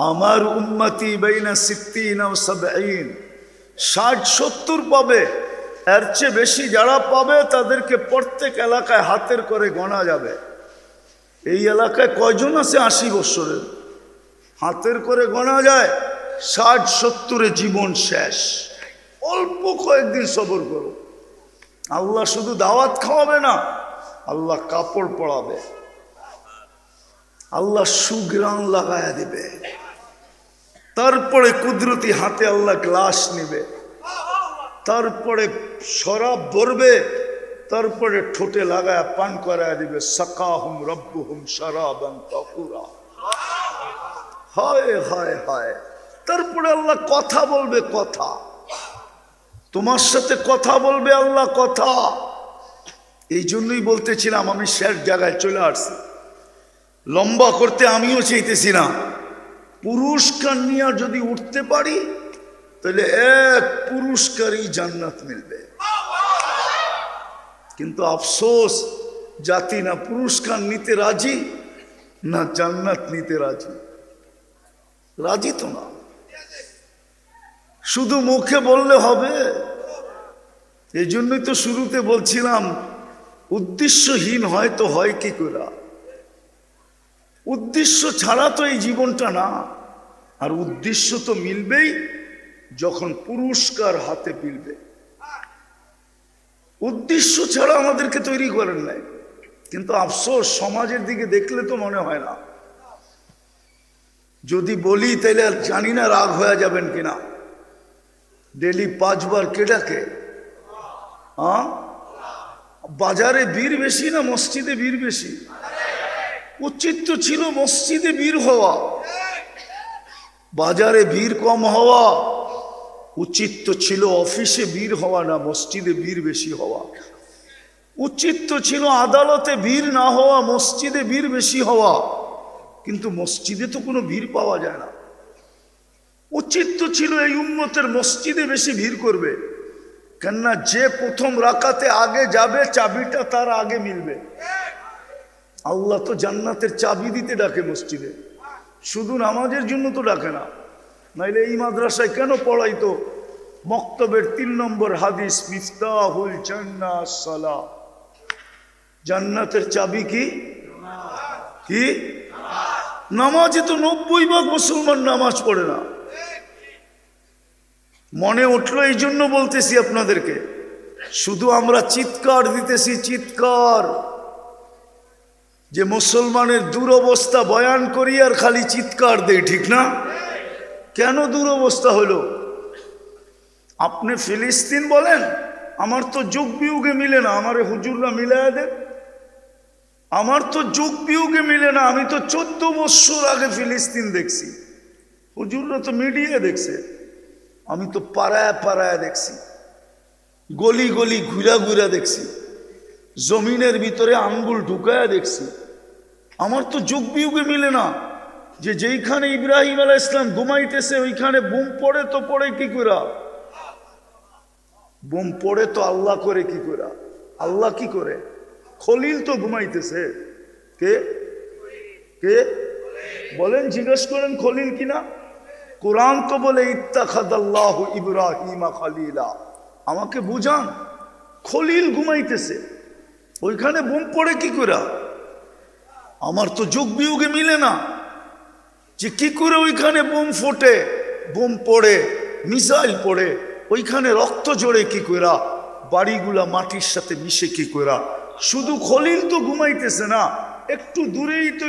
আমার উম্মতি বাইনা 60 ও 70, 60-70 পাবে। এর চেয়ে বেশি যারা পাবে তাদেরকে প্রত্যেক এলাকায় হাতের করে গোনা যাবে। এই এলাকায় কয়জন আছে 80 বছরের? হাতের করে গোনা যায়। 60-70 জীবন শেষ। অল্প কয়েকদিন সবর করো। আল্লাহ শুধু দাওয়াত খাওয়াবে না, আল্লাহ কাপড় পরাবে, আল্লাহ সুগ্রাণ লাগায়া দিবে, তারপরে কুদরতি হাতে আল্লাহ গ্লাস নিবে, তারপরে শরাব ভরবে, তারপরে ঠোঁটে লাগায়া পান করায়া দিবে। সাকাহুম রব্বুহুম শারাবান তাহুরা। হায় হায় হায়। তারপরে আল্লাহ কথা বলবে, কথা তোমার সাথে কথা বলবে আল্লাহ, কথা। এই জন্যই বলতেছিলাম, আমি শেষ জায়গায় চলে আসছি, লম্বা করতে আমিও চাইতেছি না। পুরস্কার নিয়ে যদি উঠতে পারি তাহলে এক পুরস্কারই জান্নাত মিলবে। কিন্তু আফসোস, জাতি না পুরস্কার নিতে রাজি, না জান্নাত নিতে রাজি। রাজি তো না, শুধু মুখে বললে হবে। এই জন্যই তো শুরুতে বলছিলাম, উদ্দেশ্যহীন হয় তো হয় কি করে? উদ্দেশ্য ছাড়া তো এই জীবনটা না। আর উদ্দেশ্য তো মিলবেই যখন পুরস্কার হাতে মিলবে। উদ্দেশ্য ছাড়া আমাদেরকে তৈরি করেন নাই। কিন্তু আফসোস, সমাজের দিকে দেখলে তো মনে হয় না। যদি বলি তাহলে আর জানি না রাগ হয়ে যাবেন কিনা। ডেলি 5 বার কে ডাকে? বাজারে ভিড় বেশি না মসজিদে ভিড় বেশি? উচিত তো ছিল মসজিদে ভিড় হওয়া, বাজারে ভিড় কম হওয়া। উচিত তো ছিল অফিসে ভিড় হওয়া, না মসজিদে ভিড় বেশি হওয়া। উচিত তো ছিল আদালতে ভিড় না হওয়া, মসজিদে ভিড় বেশি হওয়া। কিন্তু মসজিদে তো কোনো ভিড় পাওয়া যায় না। উচিত তো ছিল এই উম্মতের মসজিদে বেশি ভিড় করবে, কেননা যে প্রথম রাকাতে আগে যাবে চাবিটা তার আগে মিলবে। আল্লাহ তো জান্নাতের চাবি দিতে ডাকে মসজিদে, শুধু নামাজের জন্য তো ডাকে না। নাইলে এই মাদ্রাসায় কেন পড়াইতো? মক্তবের 3 নম্বর হাদিস, মিফতাহুল জান্নাহ সালাহ, জান্নাতের চাবি কি? কি? নামাজে তো 90% মুসলমান নামাজ পড়ে না। মনে উঠলো এই জন্য বলতেছি আপনাদেরকে, শুধু আমরা চিৎকার দিতেছি, চিৎকার, যে মুসলমানের দুরবস্থা বয়ান করি আর খালি চিৎকার দেই, ঠিক না? কেন দুরবস্থা হলো? আপনি ফিলিস্তিন বলেন, আমার তো যুগ বিয়োগে মিলে না, আমারে হুজুররা মিলায়া দেন। আমার তো যুগ বিয়োগে মিলে না, আমি তো 14 বছর আগে ফিলিস্তিন দেখছি, হুজুররা তো মিডিয়া দেখছে, আমি তো পাড়ায় পাড়ায় দেখছি, গলি গলি ঘুরা ঘুরা দেখছি, জমিনের ভিতরে আঙ্গুল ঢুকায়া দেখছি। আমার তো যুগ বিয়োগে মিলে না যে যেইখানে ইব্রাহিম আলাইহিস সালাম ঘুমাইতেছে ওইখানে বোম পড়ে, তো পড়ে কি করে? বোম পড়ে তো আল্লাহ করে কি করে? আল্লাহ কি করে? খলিল তো ঘুমাইতেছে। কে কে বলেন, জিজ্ঞেস করেন খলিল কিনা। কোরআন তো বলে ইত্তাখাযাল্লাহু ইব্রাহিমা খলিলা। আমাকে বুঝান, খলিল ঘুমাইতেছে, ওইখানে বোম পড়ে কি করে? আমার তো যোগ বিয়োগে মিলে না যে কি করে ওইখানে বোম ফোটে, বোম পড়ে, মিসাইল পড়ে, ওইখানে রক্ত জড়ে কি করে, বাড়িগুলা মাটির সাথে মিশে কি করে। শুধু খলিল তো ঘুমাইতেছে না, একটু দূরেই তো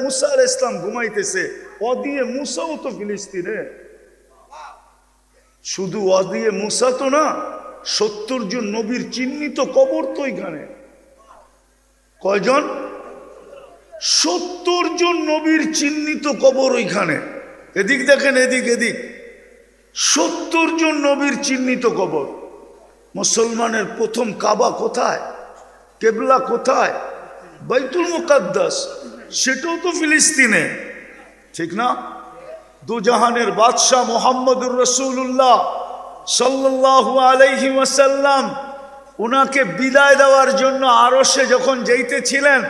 মুসা আলাইহিস সালাম ঘুমাইতেছে। ওদিয়ে মুসাও তো ফিলিস্তিনে। শুধু ওদিয়ে মুসা তো না, 70 জন নবীর চিহ্নিত কবর তো ওইখানে। কয়জন? 70 জন নবীর চিহ্নিত কবর ওইখানে। এদিক দেখেন, এদিক এদিক, 70 জন নবীর চিহ্নিত কবর। মুসলমানের প্রথম কাবা কোথায়? কেবলা কোথায়? বাইতুল মুকাদ্দাস, সেটাও তো ফিলিস্তিনে, ঠিক না? দুজাহানের বাদশাহ মুহাম্মদুর রাসূলুল্লাহ সাল্লাল্লাহু আলাইহি ওয়াসাল্লাম, ওনাকে বিদায় দেওয়ার জন্য আরশে যখন যাইতেছিলেন,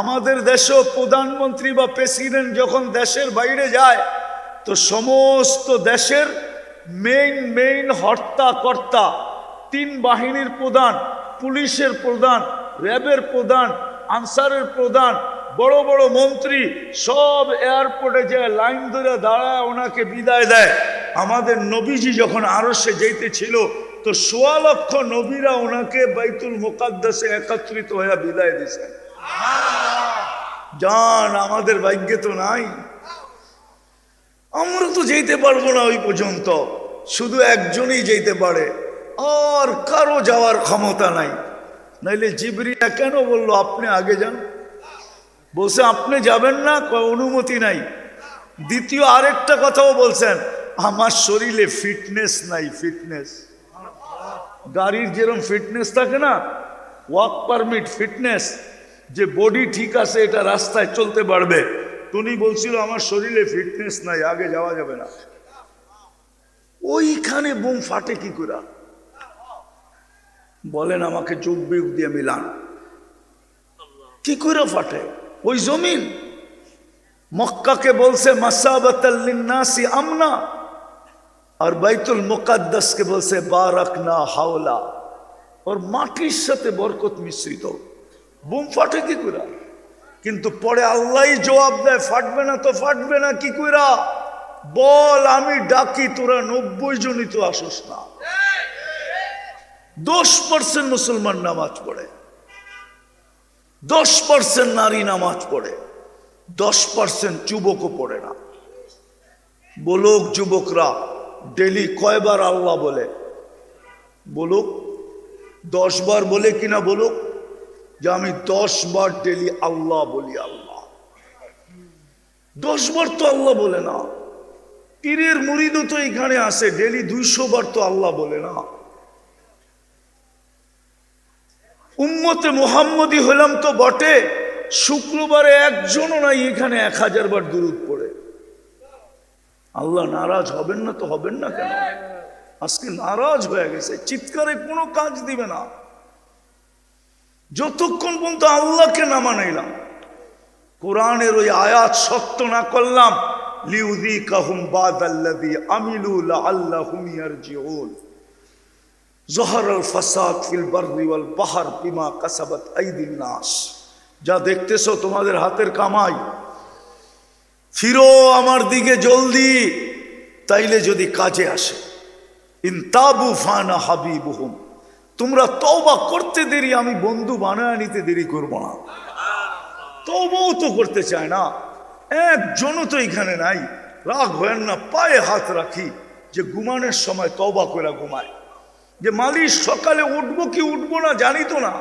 আমাদের দেশেও প্রধানমন্ত্রী বা প্রেসিডেন্ট যখন দেশের বাইরে যায়, তো সমস্ত দেশের মেইন হর্তাকর্তা, 3 বাহিনীর প্রধান, পুলিশের প্রধান, র্যাবের প্রধান, আনসারের প্রধান, বড় বড় মন্ত্রী সব এয়ারপোর্টে যে লাইন ধরে দাঁড়ায় ওনাকে বিদায় দেয়। আমাদের নবীজি যখন আরশে যাইতেছিল, তো 1.25 লক্ষ নবীরা ওনাকে বাইতুল মুকাদ্দাসে একত্রিত হয়ে বিদায় দিয়েছে। জান, আমাদের ভাগ্যে তো নাই, আমরা তো যেতে পারবো না ওই পর্যন্ত, শুধু একজনই যেতে পারে, আর কারো যাওয়ার ক্ষমতা নাই। নাইলে জিবরিল কেন বললো আপনি আগে যান? বলছে আপনি যাবেন না, অনুমতি নাই। দ্বিতীয় আরেকটা কথাও বলছেন, আমার শরীরে ফিটনেস নাই। ফিটনেস, গাড়ির যেরকম ফিটনেস থাকে না, ওয়ার্ক পারমিট ফিটনেস, যে বডি ঠিক আছে, এটা রাস্তায় চলতে পারবে। তুমি বলছিল আমার শরীরে ফিটনেস নাই, আগে যাওয়া যাবে না। ওইখানে বোম ফাটে কি করে? বলেন আমাকে, যোগ বিয়োগ দিয়ে মিলান, কি করে ফাটে? ওই জমিন মক্কাকে বলছে মাসাবাতাল লিন্নাসি আমনা, আর বাইতুল মুকাদ্দাসকে বলছে বারাকনা হাওলা, ওর মাটির সাথে বরকত মিশ্রিত। বোম ফাটে কি করে? কিন্তু পরে আল্লাহই জবাব দেয়, ফাটবে না তো ফাটবে না কি করে? বল আমি ডাকি, তোরা 90 জনই তো আসোস না। 10% মুসলমান নামাজ পড়ে, 10% নারী নামাজ পড়ে, 10% যুবকও পড়ে না। বলুক যুবকরা, ডেলি কয়বার আল্লাহ বলে? বলুক, 10 বার বলে কিনা? বলুক যে আমি 10 বার ডেলি আল্লাহ বলি। আল্লাহ 10 বার তো আল্লাহ বলে না। পীরের মুরিদও তো এখানে আসে, ডেলি 200 বার তো আল্লাহ বলে না। উম্মতে মুহাম্মদি হলাম তো বটে, শুক্রবারে একজনও নাই এখানে 1000 বার দুরূদ পড়ে। আল্লাহ নারাজ হবেন না তো হবেন না কেন? আজকে নারাজ হয়ে গেছে, চিৎকারে কোনো কাজ দিবে না। যতক্ষণ পর্যন্ত আল্লাহকে না মানাইলাম, কোরআনের ওই আয়াত সত্য না করলাম, লিউযীকাহুম বাদাল্লাযী আমিলু লাআল্লাহুম ইয়ারজিউন। যহরাল ফাসাদ ফিল বাররি ওয়াল বাহর বিমা কাসাবাত আইদিন নাস। যা দেখতেছো তোমাদের হাতের কামাই, ফিরো আমার দিকে জলদি, তাইলে যদি কাজে আসে। ইনতাবু ফানা হাবিবুহুম, তোমরা তওবা করতে দেরি, আমি বন্ধু বানায় নিতে দেরি করবো না। তওবাও তো করতে চায় না, একজনও তো এখানে নাই। রাগ হয়েন না, পায়ে হাত রাখি যে ঘুমানোর সময় তওবা করে ঘুমায়। যে মালিক সকালে উঠবো কি উঠবো না জানি তো না,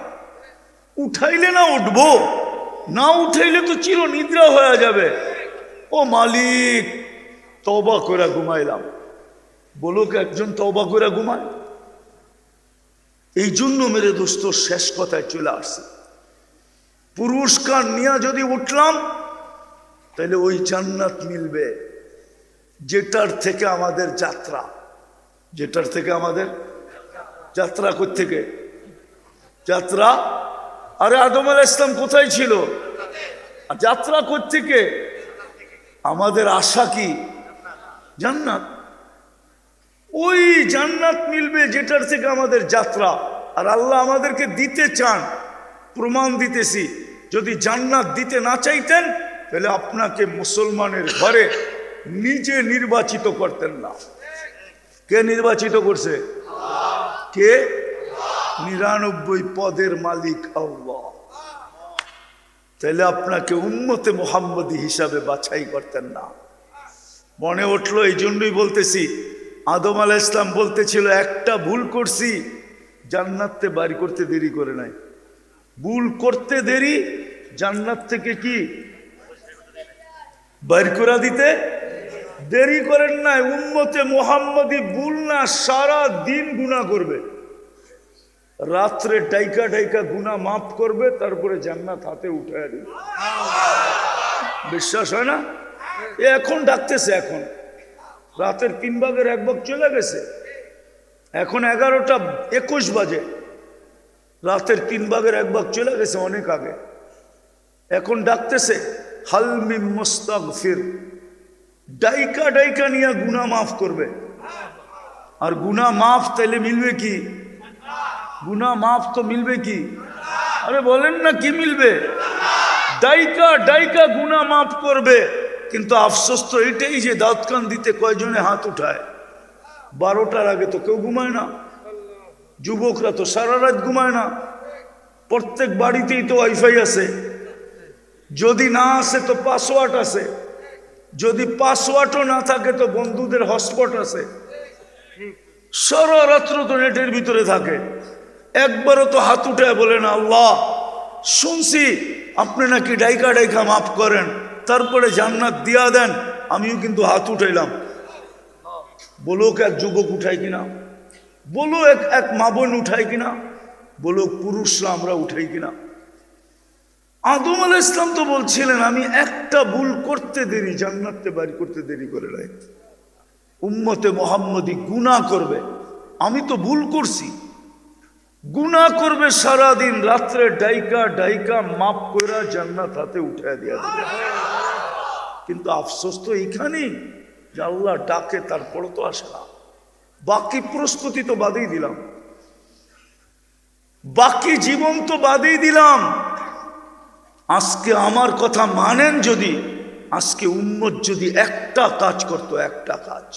উঠাইলে না উঠবো, না উঠাইলে তো চির নিদ্রা হয়ে যাবে। ও মালিক তওবা করে ঘুমাইলাম, বলুক একজন তওবা করে ঘুমায়। এই জন্য মেরে দোস্ত শেষ কথায় চলে আসছে, পুরস্কার নিয়ে যদি উঠলাম তাহলে ওই জান্নাত মিলবে যেটার থেকে আমাদের যাত্রা। যেটার থেকে আমাদের যাত্রা কোত্থেকে? যাত্রা, আরে আদম আলাইহিস সালাম কোথায় ছিল? যাত্রা কোত্থেকে? আমাদের আশা কি? জান্নাত। ওই জান্নাত মিলবে যেটার থেকে আমাদের যাত্রা। আর আল্লাহ আমাদেরকে দিতে চান, প্রমাণ দিতেছি। যদি জান্নাত দিতে না চাইতেন তাহলে আপনাকে মুসলমানের ঘরে নিজে নির্বাচিত করতেন না। কে নির্বাচিত করছে? কে? 99 পদের মালিক আল্লাহ। তাহলে আপনাকে উম্মতে মুহাম্মদী হিসাবে বাছাই করতেন না। মনে উঠলো, এই জন্যই বলতেছি, আদম আলাইহিস সালাম বলতেছিল একটা ভুল করছি, জান্নাতে বাড়ি করতে দেরি করে নাই। ভুল করতে দেরি, জান্নাত থেকে কি বাইর করে দিতে দেরি করেন নাই। উম্মতে মুহাম্মদী ভুল না, সারা দিন গুনাহ করবে, রাত্রে ডাইকা ডাইকা গুনাহ মাফ করবে, তারপরে জান্নাত হাতে উঠায় দিবে। বিশ্বাস হয় না? এখন ডাকতেছে, এখন রাতের 3 ভাগের 1 ভাগ চলে গেছে, এখন 11টা 21 বাজে। রাতের 3 ভাগের 1 ভাগ চলে গেছে অনেক আগে। এখন ডাকতেছে হাল মিন মুস্তাগফির, ডাইকা ডাইকা নিয়ে গুনাহ মাফ করবে। আর গুনাহ মাফ তাইলে মিলবে কি? গুনাহ মাফ তো মিলবে কি? আরে বলেন না, কি মিলবে? ডাইকা ডাইকা গুনাহ মাফ করবে। কিন্তু আফসোস তো এটাই যে দাঁত কান দিতে কয়জনে হাত উঠায়? 12টার আগে তো কেউ ঘুমায় না। যুবকরা তো সারা রাত ঘুমায় না। প্রত্যেক বাড়িতেই তো ওয়াইফাই আছে, যদি না আসে তো পাসওয়ার্ড আছে, যদি পাসওয়ার্ডও না থাকে তো বন্ধুদের হটস্পট আছে। সারা রাত্র তো নেটের ভিতরে থাকে। একবারও তো হাত উঠায় বলে না, আল্লাহ শুনছি আপনি নাকি ডাইকা ডাইকা মাফ করেন, তারপরে জান্নাত দিয়া দেন, আমিও কিন্তু হাত উঠাইলাম। বলো এক যুবক উঠায় কিনা? বলো এক মা বোন উঠায় কিনা? বলো পুরুষরা আমরা উঠাই কিনা? আদম আলাইহিস সালাম তো বলছিলেন আমি একটা ভুল করতে দেরি, জান্নাতে বাড়ি করতে দেরি করে নাই। উম্মতে মুহাম্মদী গুনাহ করবে, আমি তো ভুল করছি, গুনাহ করবে সারাদিন, রাত্রে ডাইকা ডাইকা মাফ করে জান্নাত হাতে উঠায় দিয়া দিবে। কিন্তু আফসোস তো এইখানেই যে আল্লাহ ডাকে তারপরও তো আসে না। বাকি প্রস্তুতি তো বাদেই দিলাম, বাকি জীবন তো বাদেই দিলাম। আজকে আমার কথা মানেন যদি, আজকে উম্মত যদি একটা কাজ করতো, একটা কাজ,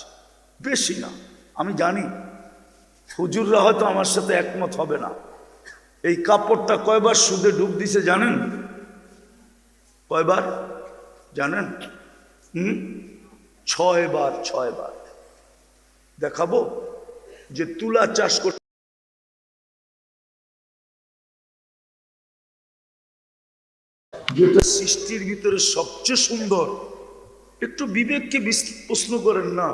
বেশি না, আমি জানি হুজুররা হয়তো আমার সাথে একমত হবে না। এই কাপড়টা কয়বার সুদে ডুব দিছে জানেন? কয়বার জানেন? 6 বার। 6 বার। দেখাবো যে তুলা চাষ করতে যেটা সৃষ্টির ভিতরে সবচেয়ে সুন্দর। একটু বিবেককে প্রশ্ন করেন না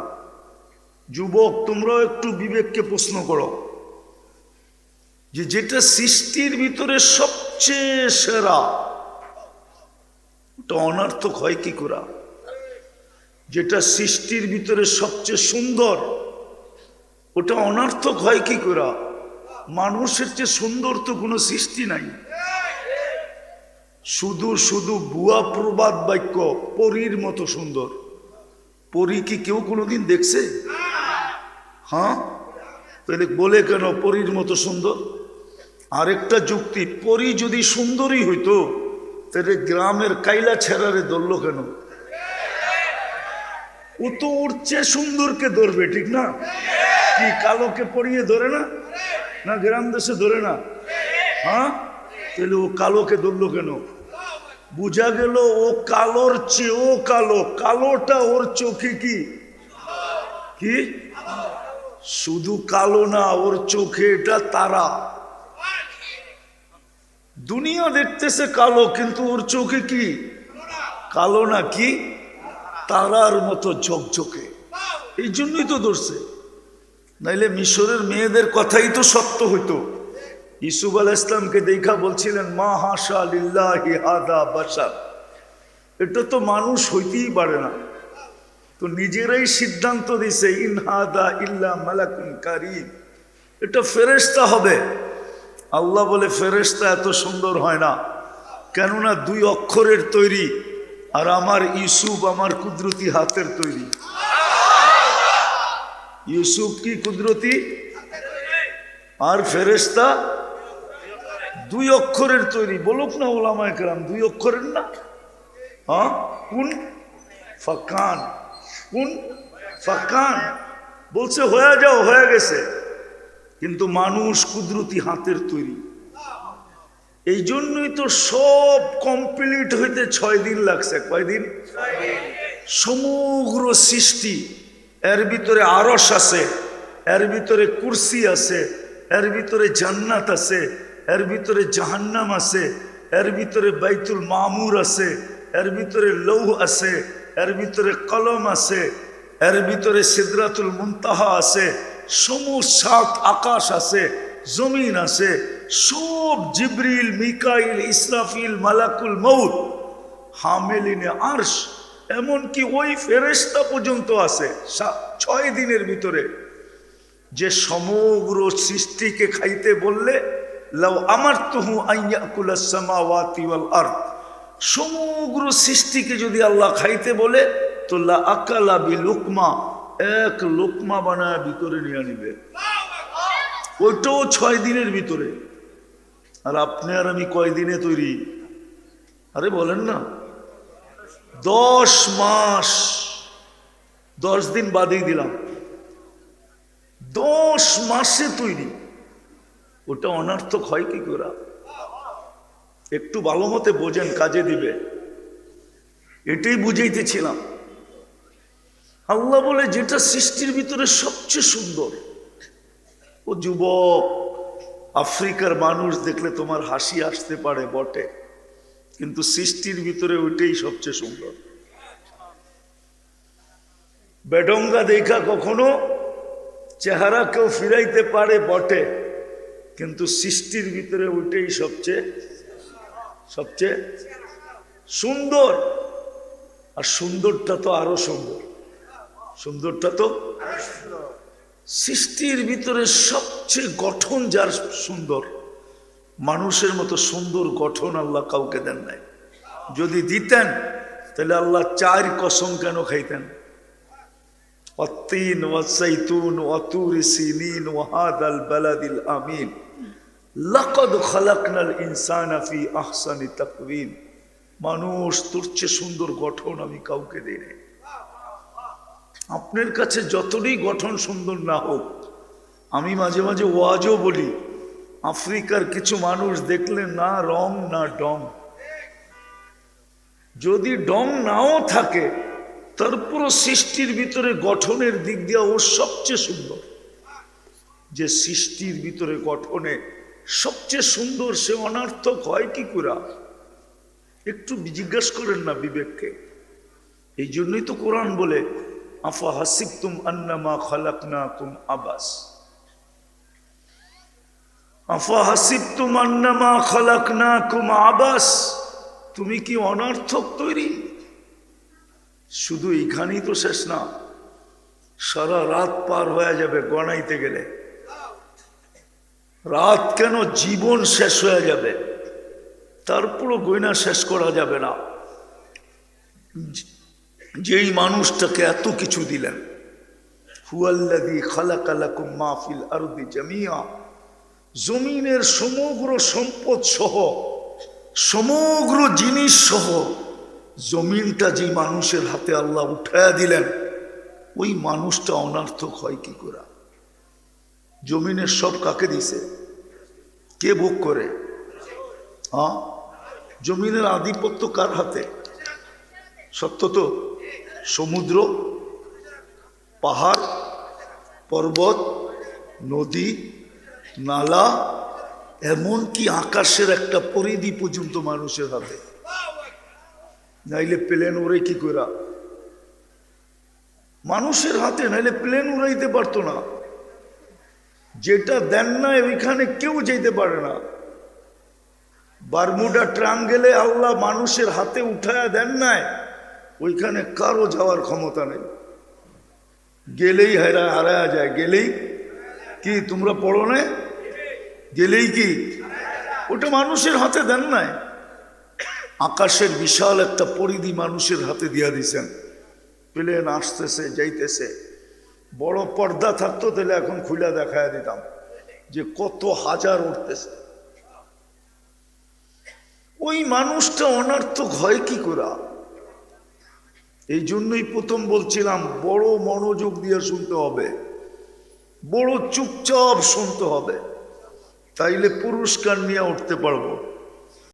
যুবক, তোমরাও একটু বিবেককে প্রশ্ন করো যে যেটা সৃষ্টির ভিতরে সবচেয়ে সেরা ওটা অনর্থক হয় কি করে? যেটা সৃষ্টির ভিতরে সবচেয়ে সুন্দর ওটা অনর্থক হয় কি করে? মানুষের চেয়ে সুন্দর তো কোনো সৃষ্টি নাই। শুধু শুধু ভুয়া প্রবাদ বাক্য, পরীর মতো সুন্দর। পরী কি কেউ কোনোদিন দেখছে? হ্যাঁ, তাহলে বলে কেন পরীর মতো সুন্দর? আরেকটা যুক্তি, পরী যদি সুন্দরী হইতো তাহলে গ্রামের কাইলা ছেড়ারে ধরলো কেন? ও তো উঠছে সুন্দরকে ধরবে, ঠিক না? কি কালোকে পরিয়ে ধরে না? না গ্রাম দেশে ধরে না? হ্যাঁ, তাহলে ও কালোকে ধরলো কেন? বুঝা গেল ও কালোর চেয়েও কালো, কালোটা ওর চোখে কি কি শুধু কালো না, ওর চোখে এটা তারা। দুনিয়া দেখতেছে কালো, কিন্তু ওর চোখে কি কালো না, কি তারার মতো ঝকঝকে। এই জন্যই তো ধরছে, নাইলে মিশরের মেয়েদের কথাই তো সত্য হইতো। ইসুফ আলাইহিস সালামকে দেখা বলছিলেন মা হাশা লিল্লাহি হাদা বাশার, এটা তো মানুষ হইতেই পারে না। তো নিজেরাই সিদ্ধান্ত দিছে ইন হাদা ইল্লা মালাকুন কারীম, এটা ফেরেশতা হবে। আল্লাহ বলে ফেরেশতা এত সুন্দর হয় না, কেননা 2 অক্ষরের তৈরি, আর আমার ইউসুফ আমার কুদরতি হাতের তৈরি। ইউসুফ কি কুদরতি, আর ফেরেশতা 2 অক্ষরের তৈরি। বলুক না ওলামায়ে কেরাম, 2 অক্ষরের না? হ্যাঁ, কুন ফাকান, কুন ফাকান বলছে হয়ে যাও, হয়ে গেছে। কিন্তু মানুষ কুদরতি হাতের তৈরি। এই জন্যই তো সব কমপ্লিট হইতে 6 দিন লাগছে। কয়দিন? সমগ্র সৃষ্টি, এর ভিতরে আরশ আছে, এর ভিতরে কুরসি আছে, এর ভিতরে জান্নাত আছে, এর ভিতরে জাহান্নাম আছে, এর ভিতরে বাইতুল মামুর আছে, এর ভিতরে লৌহ আছে, এর ভিতরে কলম আছে, এর ভিতরে সিদরাতুল মুনতাহা আছে, সমস্ত 7 আকাশ আছে, জমিন আছে, সব জিবরিল, মিকাইল, ইসরাফিল, মালাকুল মউত, হামেলিনে আরশ, এমনকি ওই ফেরেশতা পর্যন্ত আছে 6 দিনের ভিতরে। যে সমগ্র সৃষ্টিকে খাইতে বললে লাউ আমারতুহু আইয়াকুলাস সামাওয়াতি ওয়াল আরদ, সমগ্র সৃষ্টিকে যদি আল্লাহ খাইতে বলে তো লা আকালা বিলুকমা, 1 লোকমা বানায় ভিতরে নিয়ে নিবে। ওইটাও 6 দিনের ভিতরে। আর আপনি আর আমি কয় দিনে তৈরি? আরে বলেন না, 10 মাস, 10 দিন বাদেই দিলাম, 10 মাসে তৈরি। ওটা অনর্থক হয় কি করে? একটু ভালো মতে বোঝেন, কাজে দিবে। এটাই বুঝাইতেছিলাম। আল্লাহ বলে যেটা সৃষ্টির ভিতরে সবচেয়ে সুন্দর। ও যুবক, আফ্রিকার মানুষ দেখলে তোমার হাসি আসতে পারে বটে, কিন্তু সৃষ্টির ভিতরে ওইটাই সবচেয়ে সুন্দর। বেডঙ্গা দেখা কখনো চেহারা কেউ ফিরাইতে পারে বটে, কিন্তু সৃষ্টির ভিতরে ওইটাই সবচেয়ে সবচেয়ে সুন্দর। আর সুন্দরটা তো আরো সুন্দর, সুন্দরটা তো সৃষ্টির ভিতরে সবচেয়ে গঠন যার সুন্দর। মানুষের মতো সুন্দর গঠন আল্লাহ কাউকে দেন নাই। যদি দিতেন তাহলে আল্লাহ 4 কসম কেন খাইতেন? অত্তিন ওয়াসাইতুন ওয়াতুরি সিনিন ওয়াহাদাল বালাদিল আমিন লাকাদ খালাকনাল ইনসানা ফি আহসানি তাকওয়িম। মানুষ তোর চেয়ে সুন্দর গঠন আমি কাউকে দেই নাই। আপনার কাছে যতই গঠন সুন্দর না হোক, আমি মাঝে মাঝে ওয়াজও বলি, আফ্রিকার কিছু মানুষ দেখলে না রং না ডং, যদি ডং নাও থাকে তারপর সৃষ্টির ভিতরে গঠনের দিক দিয়ে ও সবচেয়ে সুন্দর। যে সৃষ্টির ভিতরে গঠনে সবচেয়ে সুন্দর, সে অনর্থক হয় কি করে? একটু জিজ্ঞাসা করেন না বিবেককে। এই জন্যই তো কোরআন বলে আফা হাসিবতুম আন্নামা খালাকনাকুম আবাস, আফা হাসিবতুম আন্নামা খালাকনাকুম আবাস। তুমি কি অনর্থক তৈরি? শুধু এখানেই তো শেষ না, সারা রাত পার হয়ে যাবে গণাইতে গেলে। রাত কেন, জীবন শেষ হয়ে যাবে। তারপরও গয়না শেষ করা যাবে না। যেই মানুষটাকে এত কিছু দিলেন, হুয়াল্লাযী খালাকা লাকুম মা ফিল আরদি জামিয়া, জমিনের সমগ্র সম্পদ সহ, সমগ্র জিনিস সহ জমিনটা যে মানুষের হাতে আল্লাহ উঠায়া দিলেন, ওই মানুষটা অনার্থক হয় কি করে? জমিনের সব কাকে দিছে? কে ভোগ করে? হ্যাঁ, জমিনের আধিপত্য কার হাতে? সত্য তো? সমুদ্র, পাহাড়, পর্বত, নদী, নালা, এমনকি আকাশের একটা পরিধি পর্যন্ত মানুষের হাতে। নাইলে প্লেন উড়ে কি করে? মানুষের হাতে, নাইলে প্লেন উড়াইতে পারতো না। যেটা দেন না ওইখানে কেউ যেতে পারে না। বারমুডা ট্রায়াঙ্গেলে আল্লাহ মানুষের হাতে উঠায়া দেন নাই, ওইখানে কারো যাওয়ার ক্ষমতা নেই। গেলেই হারায়া যায়। গেলেই কি, তোমরা পড়ো না? গেলেই কি, ওটা মানুষের হাতে দেন নাই। আকাশের বিশাল একটা পরিধি মানুষের হাতে দিয়া দিছেন। প্লেন আসতেছে যাইতেছে, বড় পর্দা থাকতো তাহলে এখন খুলে দেখায় দিতাম যে কত হাজার উঠতেছে। ওই মানুষটা অনার্থক হয় কি করে? এই জন্যই প্রথম বলছিলাম, বড় মনোযোগ দিয়ে শুনতে হবে, বড় চুপচাপ শুনতে হবে, তাইলে পুরস্কার নিয়ে উঠতে পারবো।